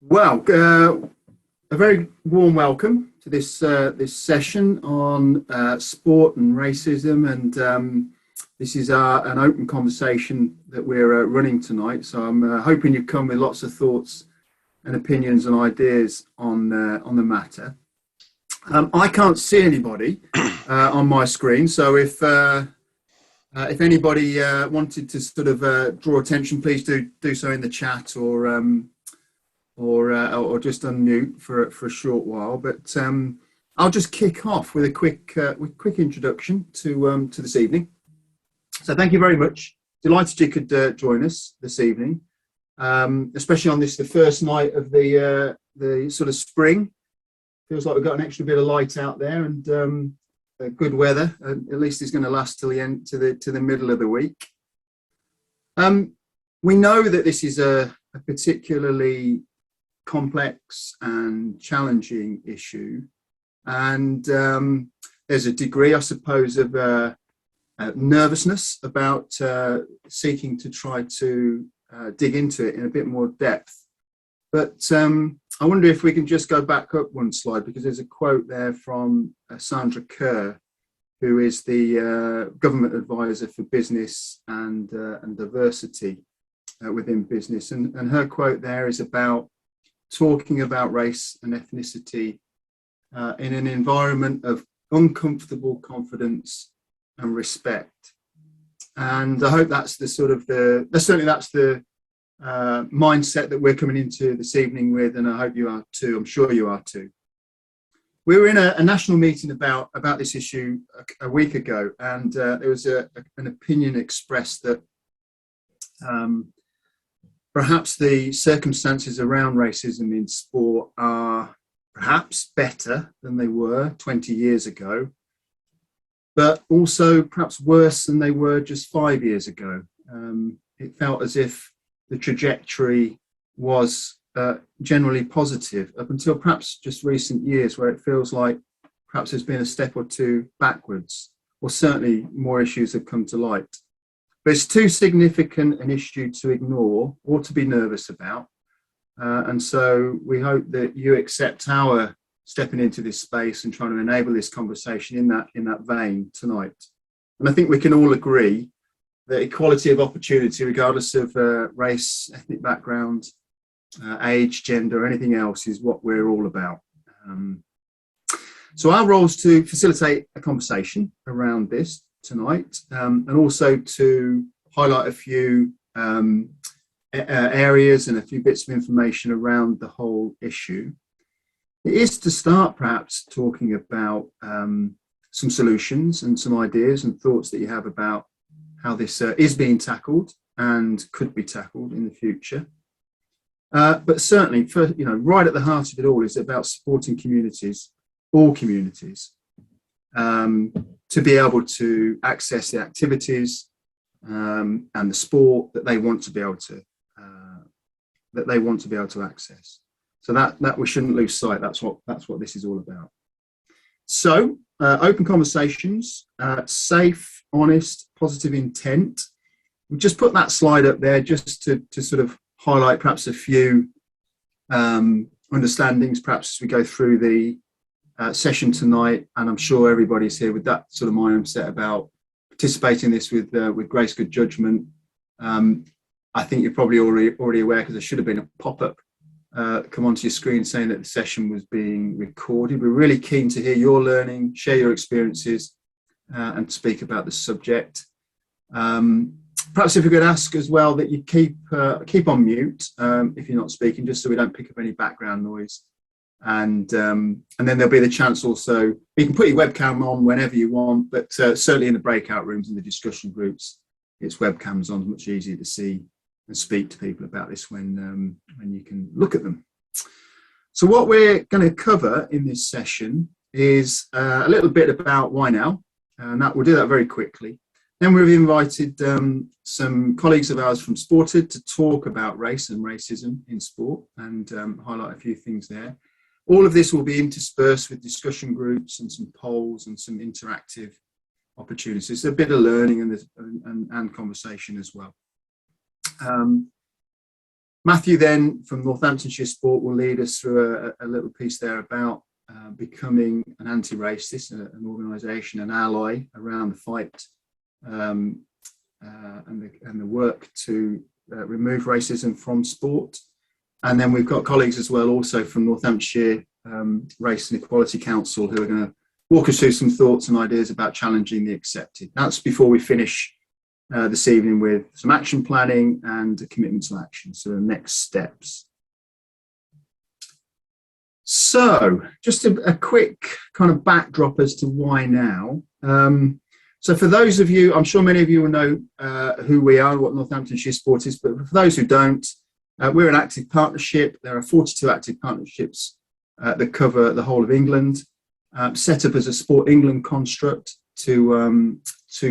Well, a very warm welcome to this session on sport and racism, and this is an open conversation that we're running tonight. So I'm hoping you come with lots of thoughts and opinions and ideas on the matter. I can't see anybody on my screen, so if anybody wanted to sort of draw attention, please do so in the chat or just unmute for a short while. But I'll just kick off with a quick introduction to this evening. So thank you very much. Delighted you could join us this evening, especially on the first night of the sort of spring. Feels like we've got an extra bit of light out there and good weather. At least it's going to last till the end to the middle of the week. We know that this is a particularly complex and challenging issue, and there's a degree, I suppose, of nervousness about seeking to try to dig into it in a bit more depth. But I wonder if we can just go back up one slide, because there's a quote there from Sandra Kerr, who is the government advisor for business and diversity within business, and her quote there is about talking about race and ethnicity in an environment of uncomfortable confidence and respect. And I hope that's the sort of that's the mindset that we're coming into this evening with, and I hope you are too. I'm sure you are too. We were in a national meeting about this issue a week ago, and there was an opinion expressed that perhaps the circumstances around racism in sport are perhaps better than they were 20 years ago, but also perhaps worse than they were just 5 years ago. It felt as if the trajectory was generally positive up until perhaps just recent years, where it feels like perhaps there's been a step or two backwards, or certainly more issues have come to light. But it's too significant an issue to ignore or to be nervous about. And so we hope that you accept our stepping into this space and trying to enable this conversation in that vein tonight. And I think we can all agree that equality of opportunity, regardless of race, ethnic background, age, gender, or anything else, is what we're all about. So our role is to facilitate a conversation around this tonight, and also to highlight a few areas and a few bits of information around the whole issue. It is to start perhaps talking about some solutions and some ideas and thoughts that you have about how this is being tackled and could be tackled in the future. But certainly, right at the heart of it all is about supporting communities, all communities, to be able to access the activities and the sport that they want to be able to access. So that we shouldn't lose sight. That's what this is all about. So open conversations, safe, honest, positive intent. We've just put that slide up there just to sort of highlight perhaps a few understandings, perhaps as we go through the session tonight, and I'm sure everybody's here with that sort of mindset about participating in this with grace, good judgment. I think you're probably already aware, because there should have been a pop-up come onto your screen saying that the session was being recorded. We're really keen to hear your learning, share your experiences, and speak about the subject. Perhaps if we could ask as well that you keep on mute if you're not speaking, just so we don't pick up any background noise. And then there'll be the chance also, you can put your webcam on whenever you want, but certainly in the breakout rooms and the discussion groups, it's webcams on, much easier to see and speak to people about this when you can look at them. So what we're going to cover in this session is a little bit about why now, and we'll do that very quickly. Then we've invited some colleagues of ours from Sported to talk about race and racism in sport and highlight a few things there. All of this will be interspersed with discussion groups and some polls and some interactive opportunities. A bit of learning and conversation as well. Matthew then from Northamptonshire Sport will lead us through a little piece there about becoming an anti-racist, an organisation, an ally around the fight and the work to remove racism from sport. And then we've got colleagues as well also from Northamptonshire Race and Equality Council who are going to walk us through some thoughts and ideas about challenging the accepted. That's before we finish this evening with some action planning and a commitment to action, so the next steps. So just a quick kind of backdrop as to why now. So for those of you, I'm sure many of you will know who we are, what Northamptonshire Sport is, but for those who don't, we're an active partnership. There are 42 active partnerships that cover the whole of England, set up as a Sport England construct to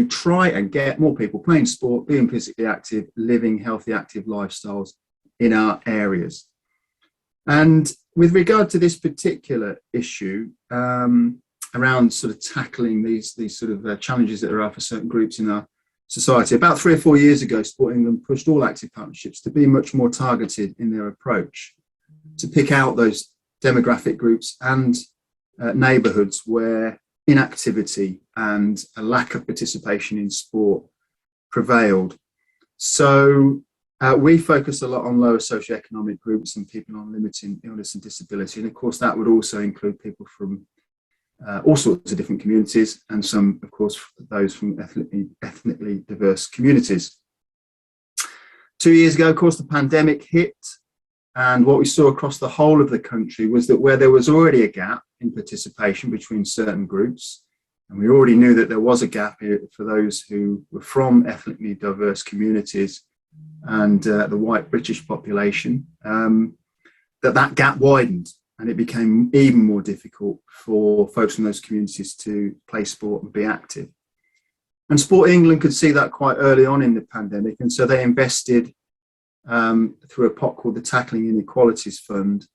try and get more people playing sport, being physically active, living healthy, active lifestyles in our areas. And with regard to this particular issue, around sort of tackling these sort of challenges that there are for certain groups in our society, about 3 or 4 years ago, Sport England pushed all active partnerships to be much more targeted in their approach, to pick out those demographic groups and neighbourhoods where inactivity and a lack of participation in sport prevailed. So we focus a lot on lower socioeconomic groups and people on limited illness and disability. And of course, that would also include people from all sorts of different communities, and some, of course, those from ethnically diverse communities. 2 years ago, of course, the pandemic hit. And what we saw across the whole of the country was that where there was already a gap in participation between certain groups, and we already knew that there was a gap for those who were from ethnically diverse communities and the white British population, that gap widened, and it became even more difficult for folks from those communities to play sport and be active. And Sport England could see that quite early on in the pandemic, and so they invested through a pot called the Tackling Inequalities Fund,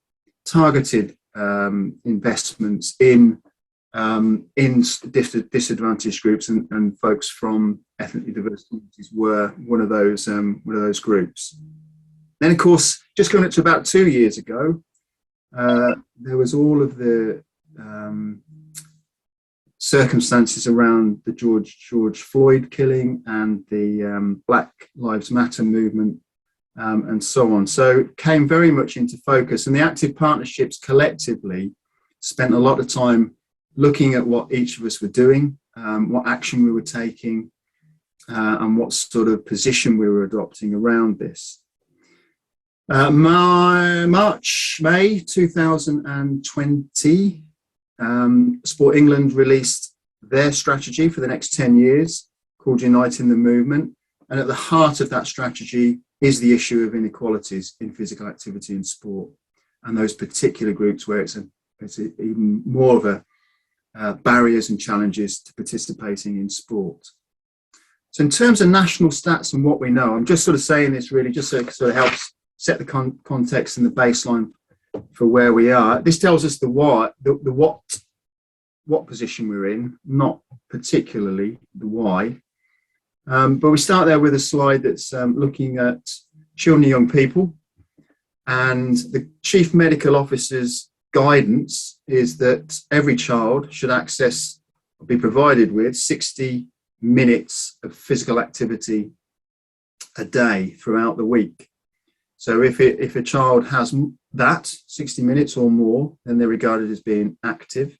targeted investments in disadvantaged groups, and folks from ethnically diverse communities were one of those groups. Then, of course, just going up to about 2 years ago, there was all of the circumstances around the George Floyd killing and the Black Lives Matter movement. And so on. So it came very much into focus, and the active partnerships collectively spent a lot of time looking at what each of us were doing, what action we were taking, and what sort of position we were adopting around this. May 2020, Sport England released their strategy for the next 10 years called Uniting the Movement, and at the heart of that strategy is the issue of inequalities in physical activity and sport, and those particular groups where it's even more of a barriers and challenges to participating in sport. So in terms of national stats and what we know, I'm just sort of saying this really just so it sort of helps set the context and the baseline for where we are. This tells us the what position we're in, not particularly the why. But we start there with a slide that's looking at children and young people, and the Chief Medical Officer's guidance is that every child should access or be provided with 60 minutes of physical activity a day throughout the week. So if a child has that 60 minutes or more, then they're regarded as being active.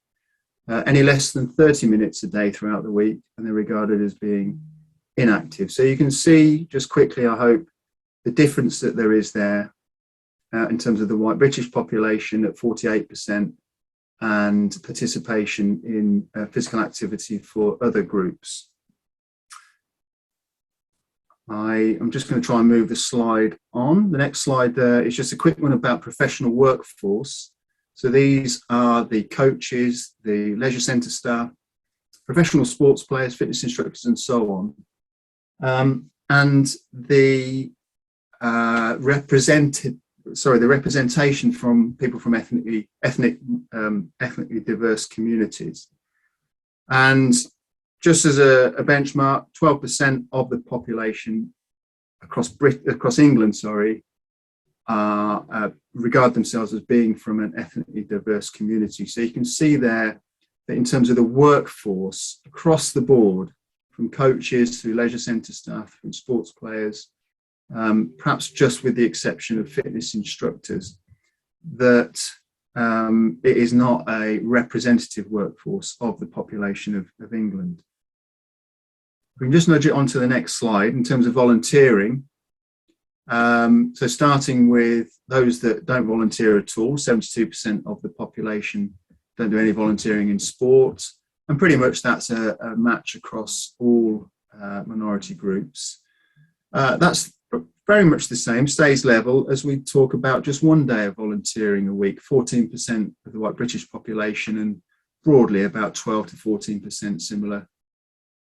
Any less than 30 minutes a day throughout the week, and they're regarded as being inactive. So you can see just quickly, I hope, the difference that there is there in terms of the white British population at 48% and participation in physical activity for other groups. I'm just going to try and move the slide on. The next slide there is just a quick one about professional workforce. So these are the coaches, the leisure centre staff, professional sports players, fitness instructors, and so on. And the representation from people from ethnically diverse communities. And just as a benchmark, 12% of the population across England, regard themselves as being from an ethnically diverse community. So you can see there that in terms of the workforce across the board, from coaches through leisure centre staff, from sports players, perhaps just with the exception of fitness instructors, that it is not a representative workforce of the population of England. We can just nudge it onto the next slide in terms of volunteering. So starting with those that don't volunteer at all, 72% of the population don't do any volunteering in sport, and pretty much that's a match across all minority groups. That's very much the same, stays level as we talk about just one day of volunteering a week, 14% of the white British population, and broadly about 12 to 14% similar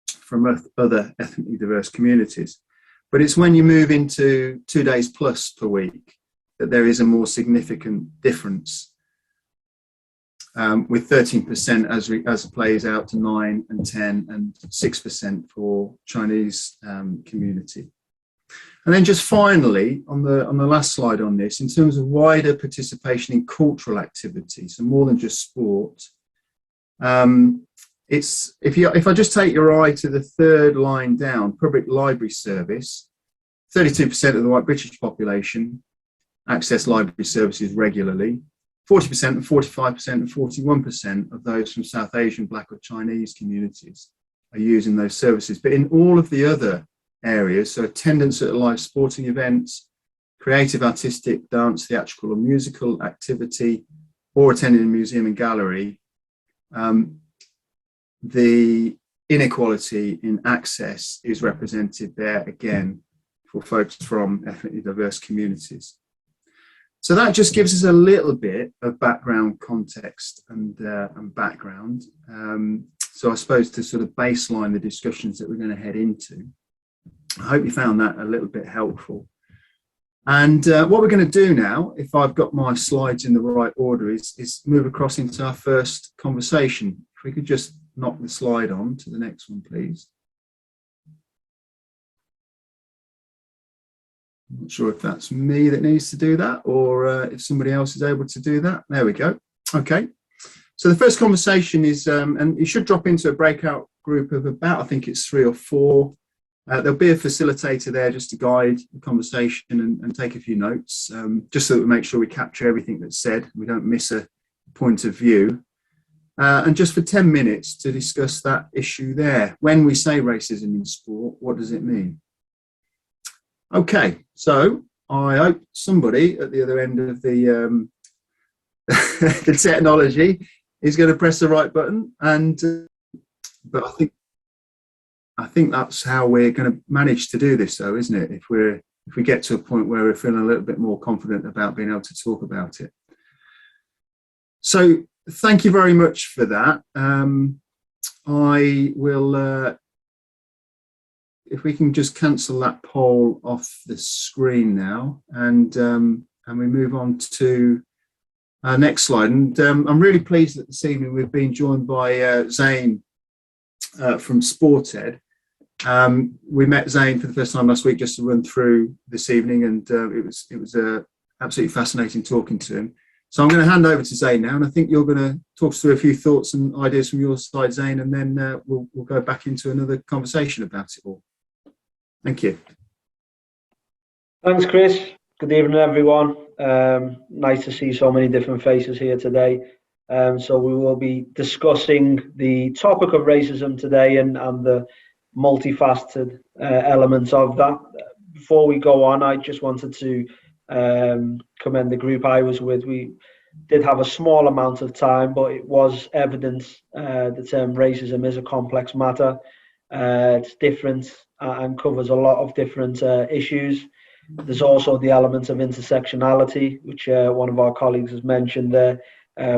from other ethnically diverse communities. But it's when you move into 2 days plus per week that there is a more significant difference, with 13% as it plays out to 9 and 10 and 6% for Chinese community. And then just finally, on the last slide on this, in terms of wider participation in cultural activities, so more than just sport, if I just take your eye to the third line down, public library service, 32% of the white British population access library services regularly. 40% and 45% and 41% of those from South Asian, Black or Chinese communities are using those services. But in all of the other areas, so attendance at live sporting events, creative, artistic, dance, theatrical or musical activity, or attending a museum and gallery, the inequality in access is represented there again for folks from ethnically diverse communities. So that just gives us a little bit of background context and background. So I suppose to sort of baseline the discussions that we're going to head into. I hope you found that a little bit helpful. And what we're going to do now, if I've got my slides in the right order, is move across into our first conversation. If we could just knock the slide on to the next one, please. I'm not sure if that's me that needs to do that or if somebody else is able to do that. There we go. Okay. So the first conversation is, and you should drop into a breakout group of about, I think it's 3 or 4. There'll be a facilitator there just to guide the conversation and take a few notes, just so that we make sure we capture everything that's said. We don't miss a point of view. And just for 10 minutes to discuss that issue there. When we say racism in sport, what does it mean? Okay, so I hope somebody at the other end of the the technology is going to press the right button, and but I think that's how we're going to manage to do this, though, isn't it? If we get to a point where we're feeling a little bit more confident about being able to talk about it. So thank you very much for that. I will. If we can just cancel that poll off the screen now, and we move on to our next slide. And I'm really pleased that this evening we've been joined by Zane from Sported. We met Zane for the first time last week just to run through this evening, and it was absolutely fascinating talking to him. So I'm going to hand over to Zane now, and I think you're going to talk us through a few thoughts and ideas from your side, Zane, and then we'll go back into another conversation about it all. Thank you. Thanks, Chris. Good evening, everyone. Nice to see so many different faces here today. So we will be discussing the topic of racism today and the multifaceted elements of that. Before we go on, I just wanted to commend the group I was with. We did have a small amount of time, but it was evident the term racism is a complex matter. It's different and covers a lot of different issues. There's also the element of intersectionality, which one of our colleagues has mentioned there,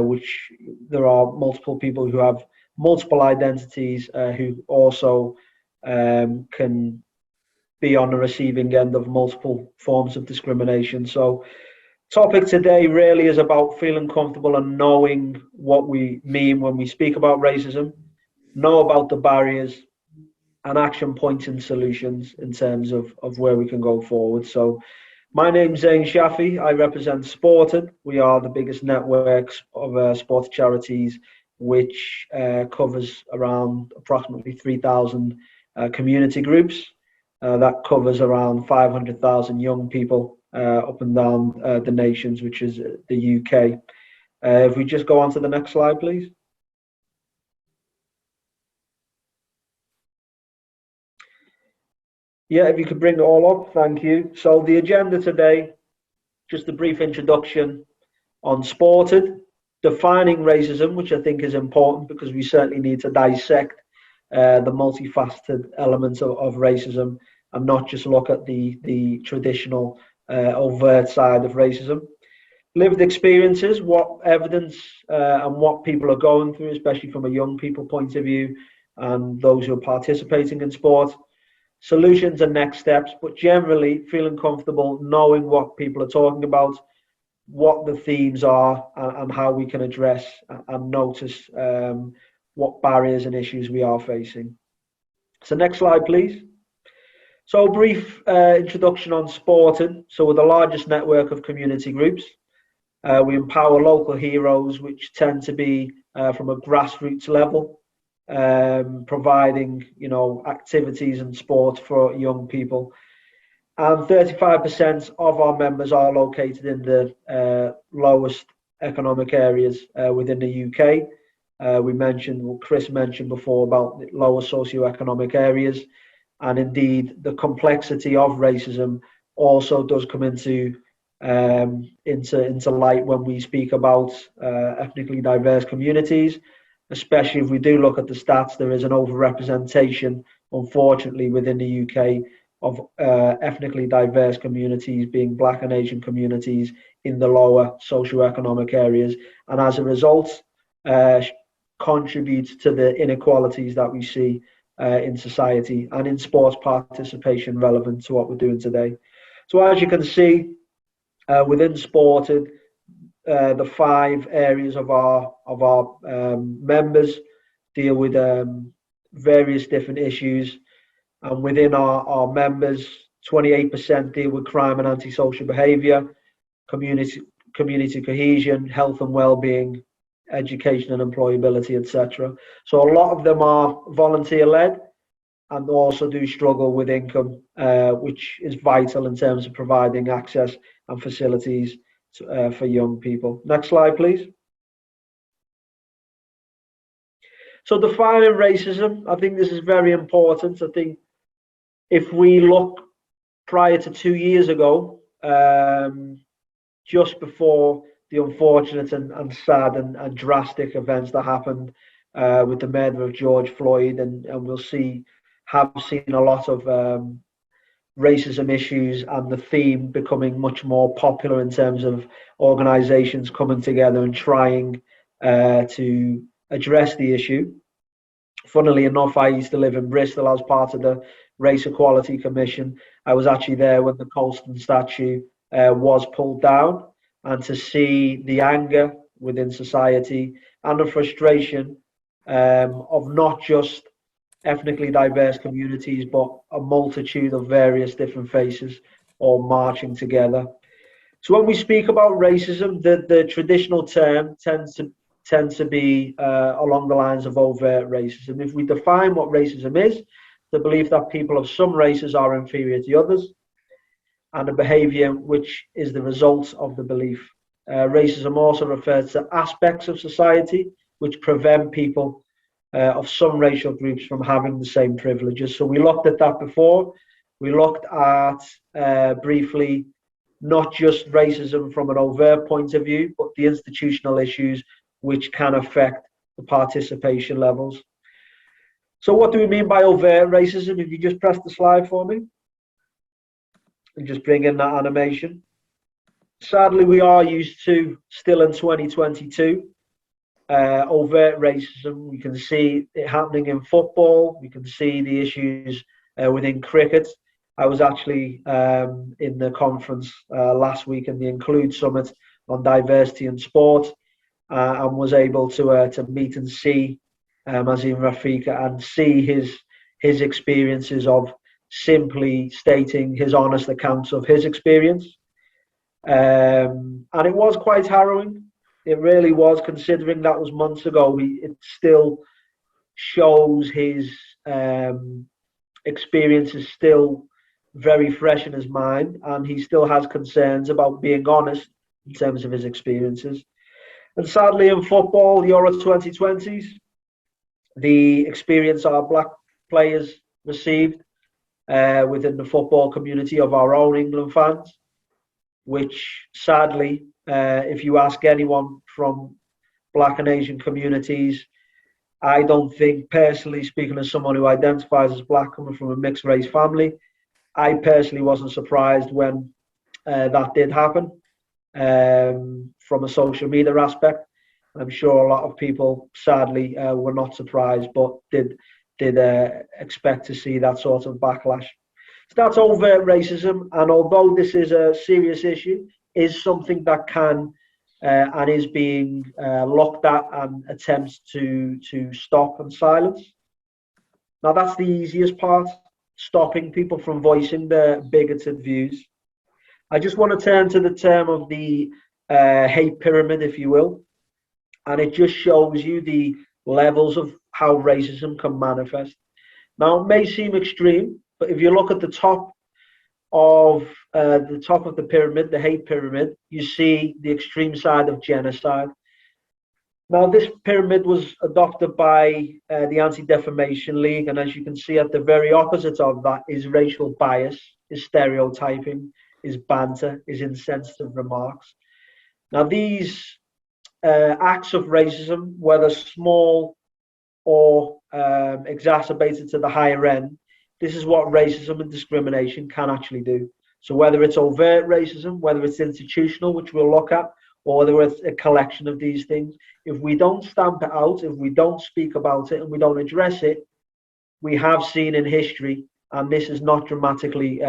which there are multiple people who have multiple identities who also can be on the receiving end of multiple forms of discrimination. So topic today really is about feeling comfortable and knowing what we mean when we speak about racism, know about the barriers and action points and solutions in terms of where we can go forward. So My name's Zain Shafi. I represent Sported. We are the biggest network of sports charities, which covers around approximately 3,000 community groups. That covers around 500,000 young people up and down the nations, which is the UK. If we just go on to the next slide, please. Yeah, if you could bring it all up, thank you. So the agenda today, just a brief introduction on Sported, defining racism, which I think is important because we certainly need to dissect the multifaceted elements of racism and not just look at the traditional overt side of racism. Lived experiences, what evidence and what people are going through, especially from a young people point of view and those who are participating in sport. Solutions and next steps, but generally feeling comfortable knowing what people are talking about, what the themes are, and how we can address and notice what barriers and issues we are facing. So next slide, please. So a brief introduction on Sported. So we're the largest network of community groups. We empower local heroes, which tend to be from a grassroots level, providing activities and sport for young people. And 35% of our members are located in the lowest economic areas within the UK. Chris mentioned before about the lower socioeconomic areas, and indeed the complexity of racism also does come into light when we speak about ethnically diverse communities. Especially if we do look at the stats, there is an overrepresentation, unfortunately, within the UK of ethnically diverse communities, being Black and Asian communities in the lower socioeconomic areas, and as a result, contributes to the inequalities that we see in society and in sports participation relevant to what we're doing today. So as you can see, within Sported, the 5 areas of our members deal with various different issues, and within our members, 28% deal with crime and antisocial behaviour, community cohesion, health and well-being, education and employability, etc. So a lot of them are volunteer-led and also do struggle with income, which is vital in terms of providing access and facilities for young people. Next slide, please. So defining racism, I think this is very important. I think if we look prior to 2 years ago, just before the unfortunate and sad and drastic events that happened with the murder of George Floyd, and we'll have seen a lot of racism issues and the theme becoming much more popular in terms of organisations coming together and trying to address the issue. Funnily enough, I used to live in Bristol as part of the Race Equality Commission. I was actually there when the Colston statue was pulled down, and to see the anger within society and the frustration of not just ethnically diverse communities, but a multitude of various different faces all marching together. So when we speak about racism, the traditional term tends to be along the lines of overt racism. If we define what racism is, the belief that people of some races are inferior to others, and a behaviour which is the result of the belief. Racism also refers to aspects of society which prevent people of some racial groups from having the same privileges. So we looked at that before. We looked at briefly not just racism from an overt point of view, but the institutional issues which can affect the participation levels. So what do we mean by overt racism? If you just press the slide for me and just bring in that animation. Sadly, we are used to, still in 2022, overt racism. We can see it happening in football. We can see the issues within cricket. I was actually in the conference last week in the Include Summit on diversity in sport, and was able to meet and see Azim Rafika and see his experiences of simply stating his honest accounts of his experience. And it was quite harrowing. It really was, considering that was months ago. It still shows his experience is still very fresh in his mind, and he still has concerns about being honest in terms of his experiences. And sadly, in football, Euro 2020s, the experience our black players received within the football community of our own England fans, which sadly, if you ask anyone from black and Asian communities, I don't think, personally speaking, as someone who identifies as black coming from a mixed race family, I personally wasn't surprised when that did happen from a social media aspect. I'm sure a lot of people, sadly, were not surprised, but did expect to see that sort of backlash. So that's overt racism, and although this is a serious issue, is something that can and is being looked at and attempts to stop and silence. Now that's the easiest part, stopping people from voicing their bigoted views. I just want to turn to the term of the hate pyramid, if you will, and it just shows you the levels of how racism can manifest. Now, it may seem extreme, but if you look at the top of the pyramid, the hate pyramid, you see the extreme side of genocide. Now, this pyramid was adopted by the Anti-Defamation League, and as you can see, at the very opposite of that is racial bias, is stereotyping, is banter, is insensitive remarks. Now, these acts of racism, whether small or exacerbated to the higher end, this is what racism and discrimination can actually do. So whether it's overt racism, whether it's institutional, which we'll look at, or whether it's a collection of these things, if we don't stamp it out, if we don't speak about it and we don't address it, we have seen in history, and this is not dramatically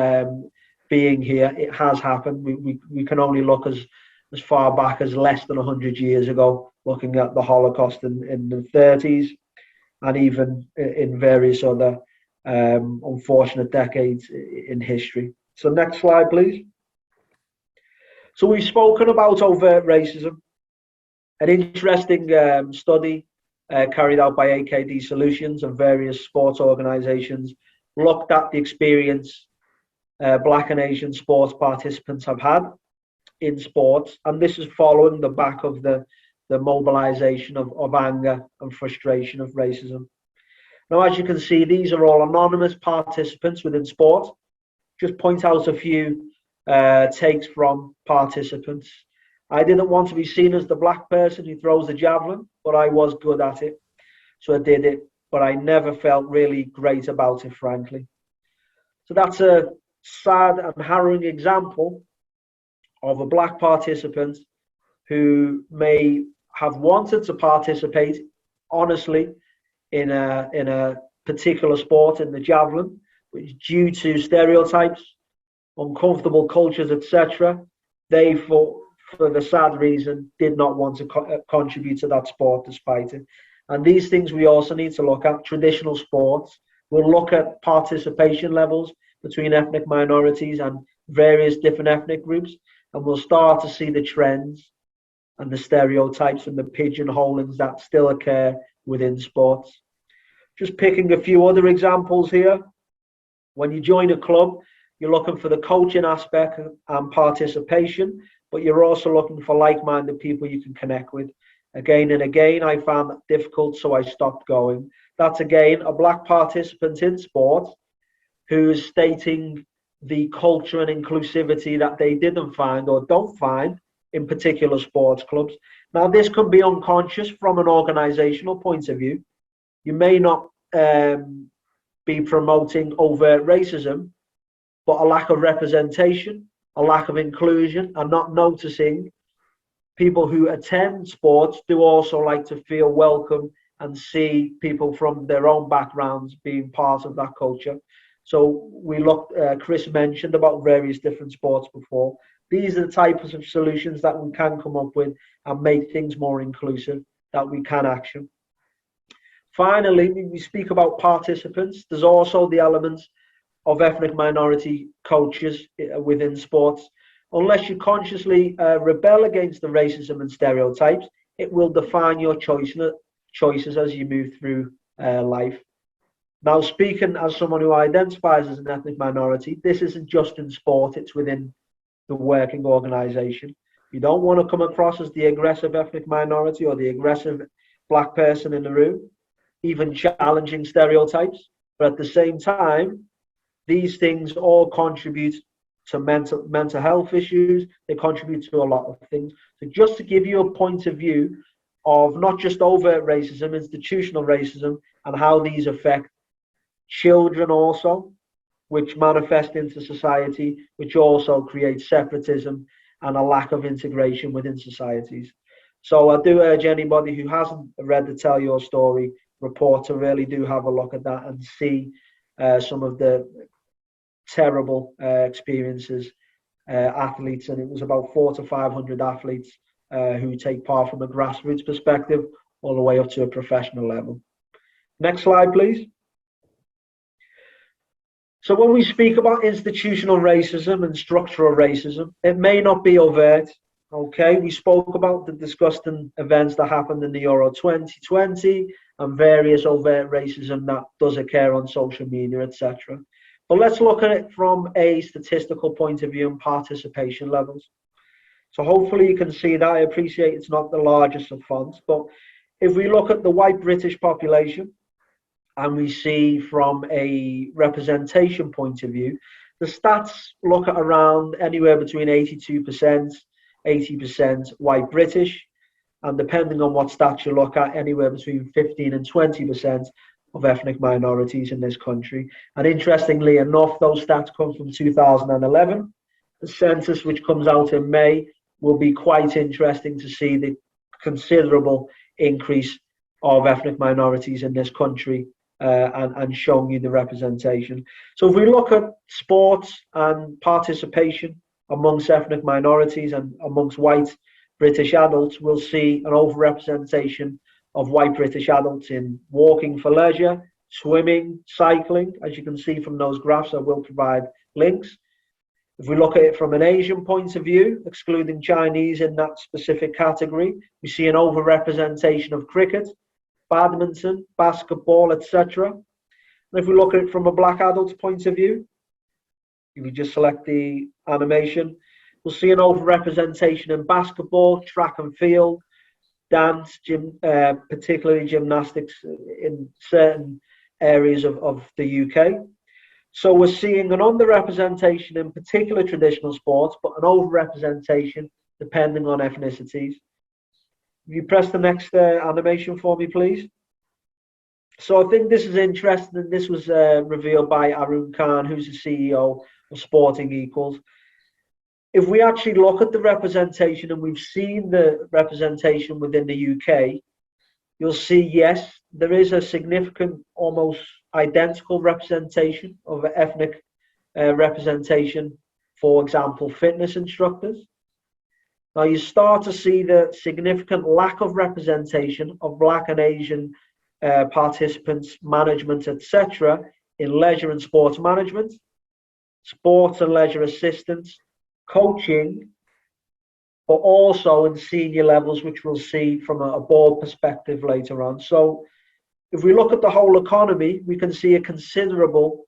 being here, it has happened. We can only look as far back as less than 100 years ago, looking at the Holocaust in the 30s, and even in various other unfortunate decades in history. So next slide, please. So we've spoken about overt racism. An interesting study carried out by AKD Solutions and various sports organizations looked at the experience black and Asian sports participants have had in sports, and this is following the back of the mobilization of anger and frustration of racism. Now, as you can see, these are all anonymous participants within sport. Just point out a few takes from participants. I didn't want to be seen as the black person who throws the javelin, but I was good at it, so I did it, but I never felt really great about it, frankly. So that's a sad and harrowing example of a black participant who may have wanted to participate honestly in a particular sport, in the javelin, which due to stereotypes, uncomfortable cultures, etc., they for the sad reason did not want to contribute to that sport despite it. And these things we also need to look at. Traditional sports, we'll look at participation levels between ethnic minorities and various different ethnic groups, and we'll start to see the trends and the stereotypes and the pigeonholings that still occur within sports. Just picking a few other examples here. When you join a club, you're looking for the coaching aspect and participation, but you're also looking for like-minded people you can connect with. Again and again, I found that difficult, so I stopped going. That's again a black participant in sport who is stating the culture and inclusivity that they didn't find or don't find in particular sports clubs. Now, this can be unconscious from an organizational point of view. You may not be promoting overt racism, but a lack of representation, a lack of inclusion, and not noticing people who attend sports do also like to feel welcome and see people from their own backgrounds being part of that culture. So we looked, Chris mentioned about various different sports before. These are the types of solutions that we can come up with and make things more inclusive that we can action. Finally, when we speak about participants, there's also the elements of ethnic minority coaches within sports. Unless you consciously rebel against the racism and stereotypes, it will define your choices as you move through life. Now, speaking as someone who identifies as an ethnic minority, this isn't just in sport, it's within the working organisation. You don't want to come across as the aggressive ethnic minority or the aggressive black person in the room, even challenging stereotypes. But at the same time, these things all contribute to mental health issues. They contribute to a lot of things. So just to give you a point of view of not just overt racism, institutional racism, and how these affect children also, which manifest into society, which also creates separatism and a lack of integration within societies. So I do urge anybody who hasn't read the Tell Your Story report to really do have a look at that and see some of the terrible experiences athletes, and it was about 400 to 500 athletes who take part from a grassroots perspective all the way up to a professional level. Next slide, please. So when we speak about institutional racism and structural racism, it may not be overt. Okay, we spoke about the disgusting events that happened in the Euro 2020 and various overt racism that does occur on social media, etc. But let's look at it from a statistical point of view and participation levels. So hopefully you can see that. I appreciate it's not the largest of fonts, but if we look at the white British population, and we see from a representation point of view, the stats look at around anywhere between 82%, 80% white British, and depending on what stats you look at, anywhere between 15 and 20% of ethnic minorities in this country. And interestingly enough, those stats come from 2011. The census, which comes out in May, will be quite interesting to see the considerable increase of ethnic minorities in this country. And showing you the representation. So if we look at sports and participation amongst ethnic minorities and amongst white British adults, we'll see an overrepresentation of white British adults in walking for leisure, swimming, cycling, as you can see from those graphs. I will provide links. If we look at it from an Asian point of view, excluding Chinese in that specific category, we see an overrepresentation of cricket, badminton, basketball, etc. And if we look at it from a black adult's point of view, if we just select the animation, we'll see an overrepresentation in basketball, track and field, dance, particularly gymnastics in certain areas of the UK. So we're seeing an underrepresentation in particular traditional sports, but an overrepresentation depending on ethnicities. If you press the next animation for me, please. So I think this is interesting, and this was revealed by Arun Khan, who's the CEO of Sporting Equals. If we actually look at the representation, and we've seen the representation within the UK, you'll see, yes, there is a significant, almost identical representation of ethnic representation, for example, fitness instructors. Now you start to see the significant lack of representation of Black and Asian participants, management, etc. in leisure and sports management, sports and leisure assistance, coaching, but also in senior levels, which we'll see from a board perspective later on. So if we look at the whole economy, we can see a considerable,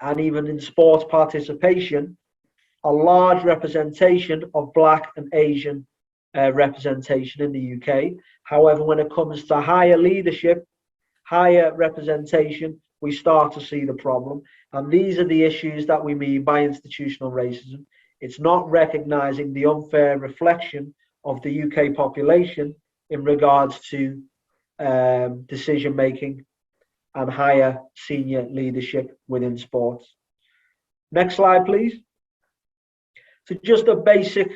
and even in sports participation, a large representation of Black and Asian representation in the UK. However, when it comes to higher leadership, higher representation, we start to see the problem. And these are the issues that we mean by institutional racism. It's not recognizing the unfair reflection of the UK population in regards to decision making and higher senior leadership within sports. Next slide, please. So just a basic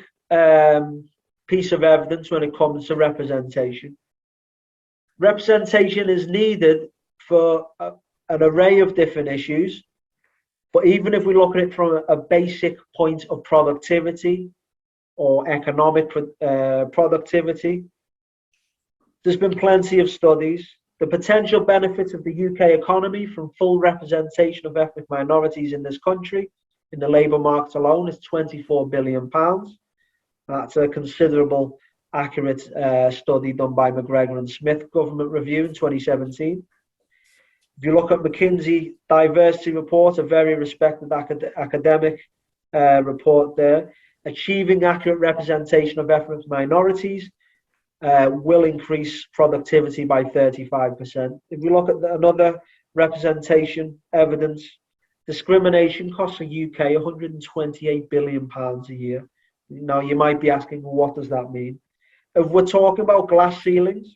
piece of evidence when it comes to representation. Representation is needed for an array of different issues, but even if we look at it from a basic point of productivity or economic productivity, there's been plenty of studies. The potential benefits of the UK economy from full representation of ethnic minorities in this country in the labour market alone is £24 billion. That's a considerable, accurate study done by McGregor and Smith Government Review in 2017. If you look at McKinsey Diversity Report, a very respected academic report there, achieving accurate representation of ethnic minorities will increase productivity by 35%. If you look at another representation evidence, discrimination costs the UK £128 billion a year. Now, you might be asking, well, what does that mean? If we're talking about glass ceilings,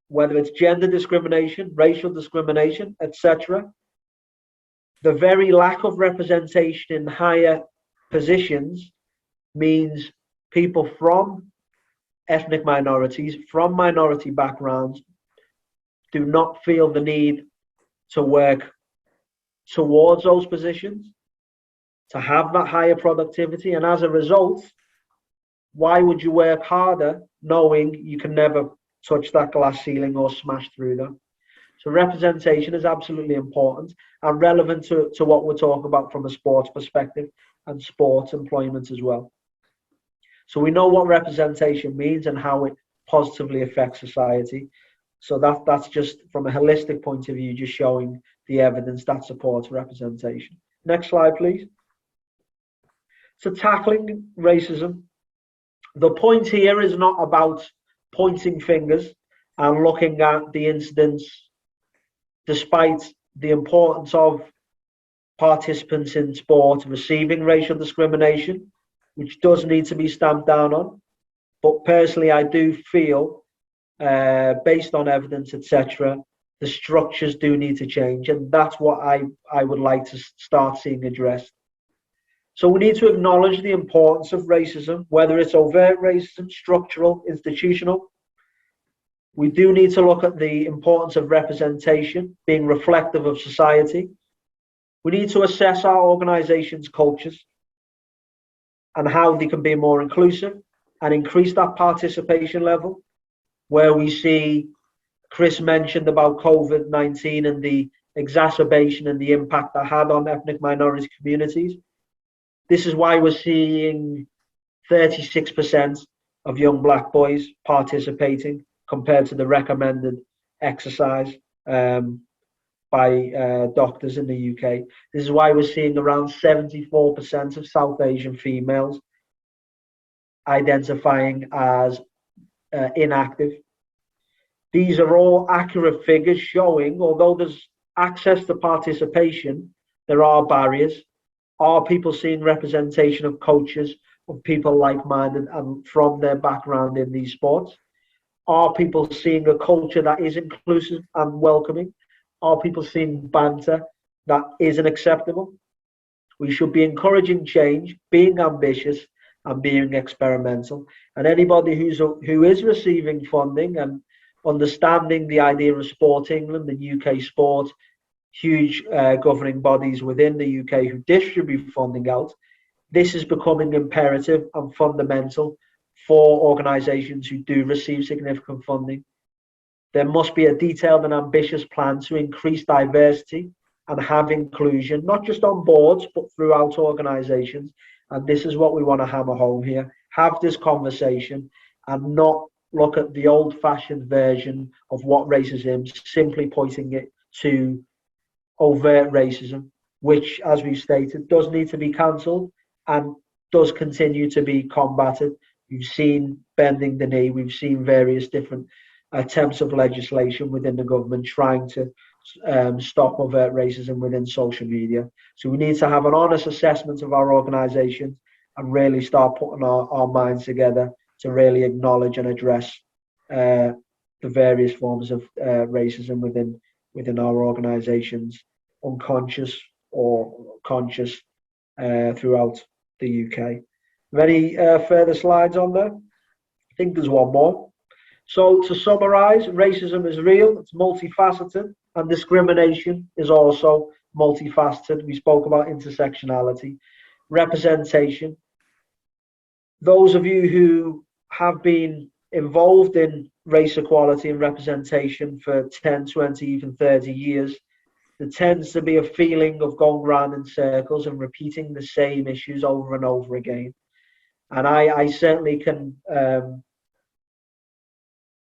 whether it's gender discrimination, racial discrimination, etc., the very lack of representation in higher positions means people from ethnic minorities, from minority backgrounds, do not feel the need to work towards those positions, to have that higher productivity. And as a result, why would you work harder knowing you can never touch that glass ceiling or smash through them? So representation is absolutely important and relevant to what we're talking about from a sports perspective and sports employment as well. So we know what representation means and how it positively affects society. So that's just from a holistic point of view, just showing the evidence that supports representation. Next slide, please. So tackling racism. The point here is not about pointing fingers and looking at the incidents, despite the importance of participants in sport receiving racial discrimination, which does need to be stamped down on. But personally, I do feel, based on evidence, etc., the structures do need to change. And that's what I would like to start seeing addressed. So we need to acknowledge the importance of racism, whether it's overt racism, structural, institutional. We do need to look at the importance of representation, being reflective of society. We need to assess our organisations' cultures and how they can be more inclusive and increase that participation level, where we see Chris mentioned about COVID-19 and the exacerbation and the impact that had on ethnic minority communities. This is why we're seeing 36% of young black boys participating compared to the recommended exercise by doctors in the UK. This is why we're seeing around 74% of South Asian females identifying as inactive. These are all accurate figures showing, although there's access to participation, there are barriers. Are people seeing representation of coaches, of people like-minded and from their background in these sports? Are people seeing a culture that is inclusive and welcoming? Are people seeing banter that isn't acceptable? We should be encouraging change, being ambitious and being experimental. And anybody who is receiving funding and understanding the idea of Sport England, the UK Sport, huge governing bodies within the UK who distribute funding out, this is becoming imperative and fundamental for organisations who do receive significant funding. There must be a detailed and ambitious plan to increase diversity and have inclusion, not just on boards, but throughout organisations. And this is what we want to hammer home here. Have this conversation and not look at the old-fashioned version of what racism is, simply pointing it to overt racism, which, as we've stated, does need to be cancelled and does continue to be combated. We've seen bending the knee. We've seen various different attempts of legislation within the government trying to stop overt racism within social media. So we need to have an honest assessment of our organisations and really start putting our minds together to really acknowledge and address the various forms of racism within our organisations, unconscious or conscious, throughout the UK. Any further slides on there? I think there's one more. So to summarise, racism is real, it's multifaceted, and discrimination is also multifaceted. We spoke about intersectionality, representation. Those of you who have been involved in race equality and representation for 10, 20, even 30 years there tends to be a feeling of going round in circles and repeating the same issues over and over again. And I certainly can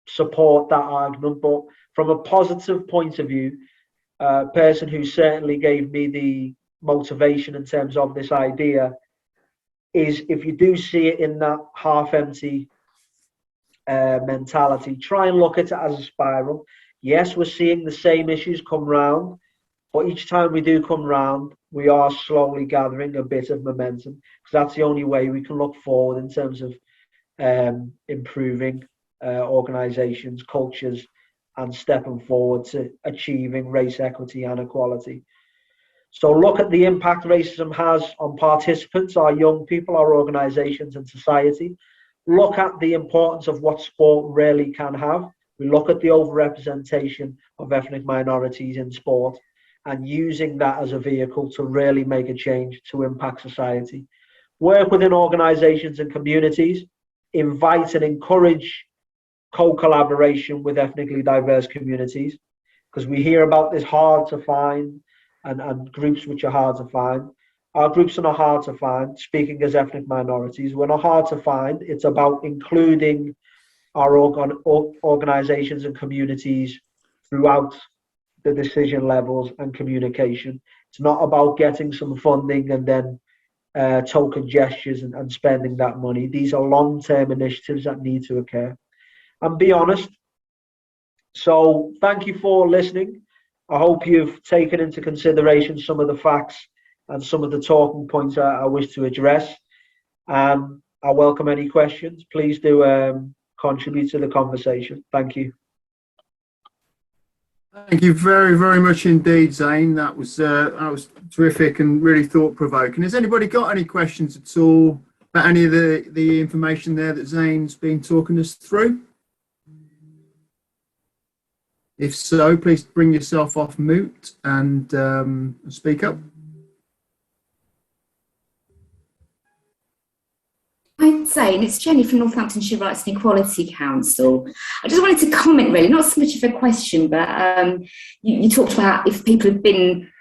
support that argument, but from a positive point of view, a person who certainly gave me the motivation in terms of this idea is, if you do see it in that half-empty mentality, try and look at it as a spiral. Yes, we're seeing the same issues come round, but each time we do come round, we are slowly gathering a bit of momentum, because that's the only way we can look forward in terms of improving organisations, cultures, and stepping forward to achieving race equity and equality. So look at the impact racism has on participants, our young people, our organisations and society. Look at the importance of what sport really can have. We look at the overrepresentation of ethnic minorities in sport and using that as a vehicle to really make a change to impact society. Work within organisations and communities, invite and encourage co-collaboration with ethnically diverse communities, because we hear about this hard to find and groups which are hard to find. Our groups are not hard to find. Speaking as ethnic minorities, we're not hard to find. It's about including our organisations and communities throughout the decision levels and communication. It's not about getting some funding and then token gestures and spending that money. These are long-term initiatives that need to occur. And be honest. So thank you for listening. I hope you've taken into consideration some of the facts and some of the talking points I wish to address. I welcome any questions. Please do contribute to the conversation. Thank you. Thank you very, very much indeed, Zane. That was terrific and really thought-provoking. Has anybody got any questions at all about any of the information there that Zane's been talking us through? If so, please bring yourself off mute and speak up. Hi, Zane. It's Jenny from Northamptonshire Rights and Equality Council. I just wanted to comment, really, not so much of a question, but you talked about if people have been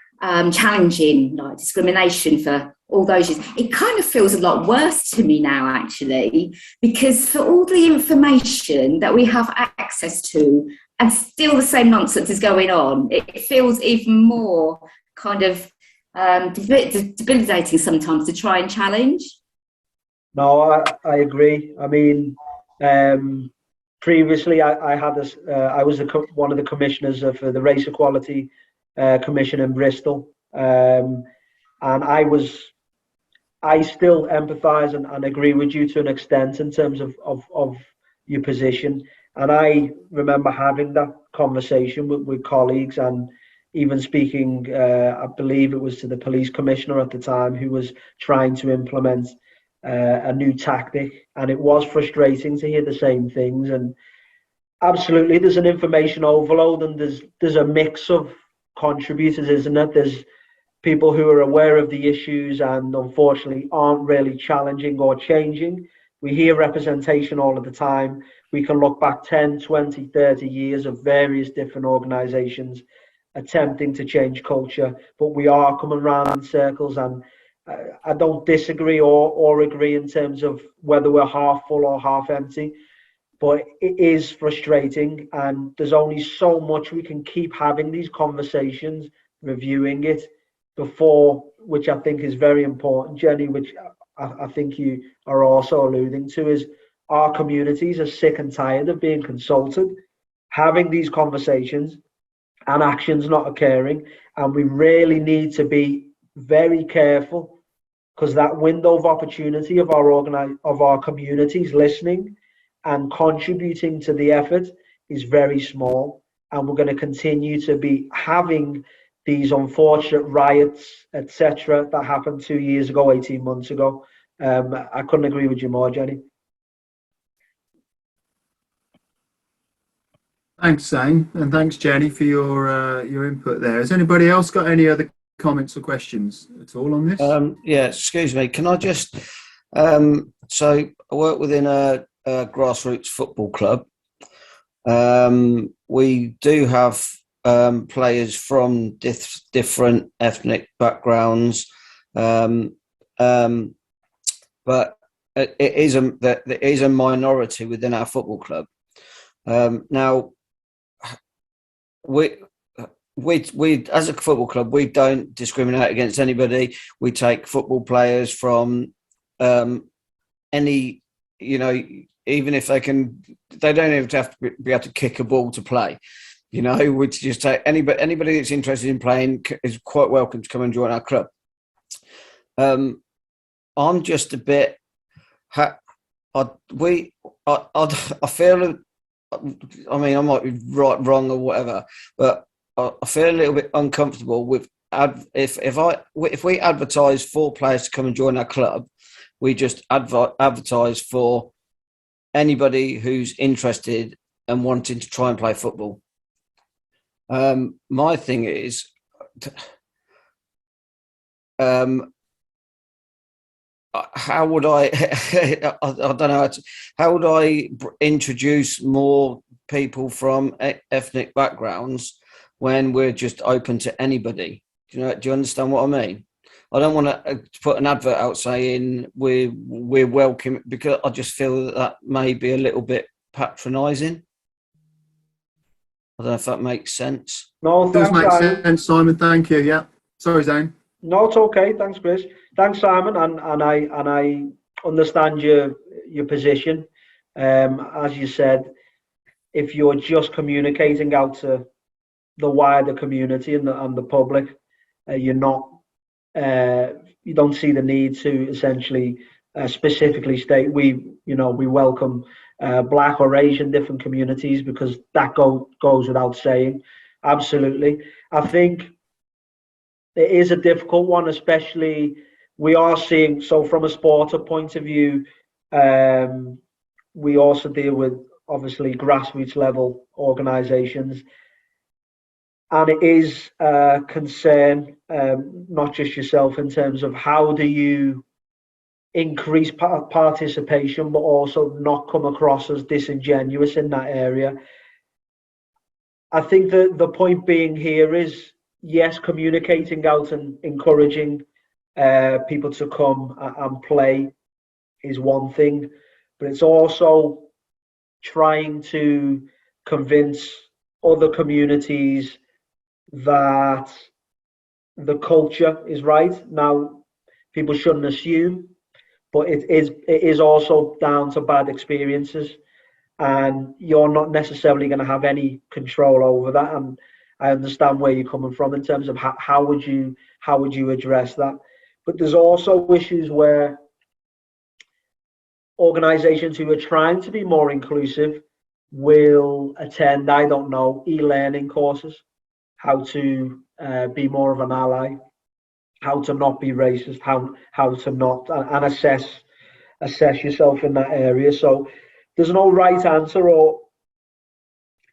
challenging like discrimination for all those years. It kind of feels a lot worse to me now, actually, because for all the information that we have access to and still the same nonsense is going on, it feels even more kind of debilitating sometimes to try and challenge. No, I agree. I mean, previously I had this. I was one of the commissioners for the Race Equality Commission in Bristol, and I still empathise and agree with you to an extent in terms of your position. And I remember having that conversation with colleagues and even speaking, I believe it was to the police commissioner at the time, who was trying to implement a new tactic. And it was frustrating to hear the same things. And absolutely, there's an information overload and there's a mix of contributors, isn't it? There's people who are aware of the issues and unfortunately aren't really challenging or changing. We hear representation all of the time. We can look back 10, 20, 30 years of various different organisations attempting to change culture, but we are coming round in circles. And I don't disagree or agree in terms of whether we're half full or half empty, but it is frustrating, and there's only so much we can keep having these conversations, reviewing it before, which I think is very important, Jenny, which I think you are also alluding to, is our communities are sick and tired of being consulted, having these conversations and actions not occurring. And we really need to be very careful, because that window of opportunity of our communities listening and contributing to the effort is very small. And we're going to continue to be having these unfortunate riots, etc., that happened 2 years ago, 18 months ago. I couldn't agree with you more, Jenny. Thanks, Zane, and thanks, Jenny, for your input there. Has anybody else got any other comments or questions at all on this? Yeah, excuse me. Can I just... so I work within a grassroots football club. We do have players from different ethnic backgrounds, but it is a minority within our football club. Now, we as a football club, we don't discriminate against anybody. We take football players from any, even if they don't even have to be able to kick a ball to play. We just take anybody that's interested in playing is quite welcome to come and join our club. I'm just a bit. I feel. I mean, I might be right, wrong, or whatever, but I feel a little bit uncomfortable with if we advertise for players to come and join our club, we just advertise for anybody who's interested and wanting to try and play football. My thing is, how would I? I don't know. How would I introduce more people from ethnic backgrounds when we're just open to anybody? Do you understand what I mean? I don't want to put an advert out saying we're welcome, because I just feel that may be a little bit patronising. I don't know if that makes sense. No, It does thanks, make Simon. sense, Simon. Thank you. Yeah. Sorry, Zane. No, it's okay. Thanks, Chris. Thanks, Simon. And I understand your position. As you said, if you're just communicating out to the wider community and the public, you're not. You don't see the need to essentially specifically state we welcome Black or Asian different communities, because that goes without saying. Absolutely. I think it is a difficult one, especially we are seeing, so from a supporter point of view, we also deal with obviously grassroots level organisations. And it is a concern, not just yourself, in terms of how do you increase participation, but also not come across as disingenuous in that area. I think that the point being here is, yes, communicating out and encouraging people to come and play is one thing, but it's also trying to convince other communities that the culture is right. Now, people shouldn't assume, but it is also down to bad experiences, and you're not necessarily going to have any control over that. And I understand where you're coming from in terms of how would you address that. But there's also issues where organisations who are trying to be more inclusive will attend, I don't know, e-learning courses, how to be more of an ally, how to not be racist, how to not, and assess yourself in that area. So there's no right answer or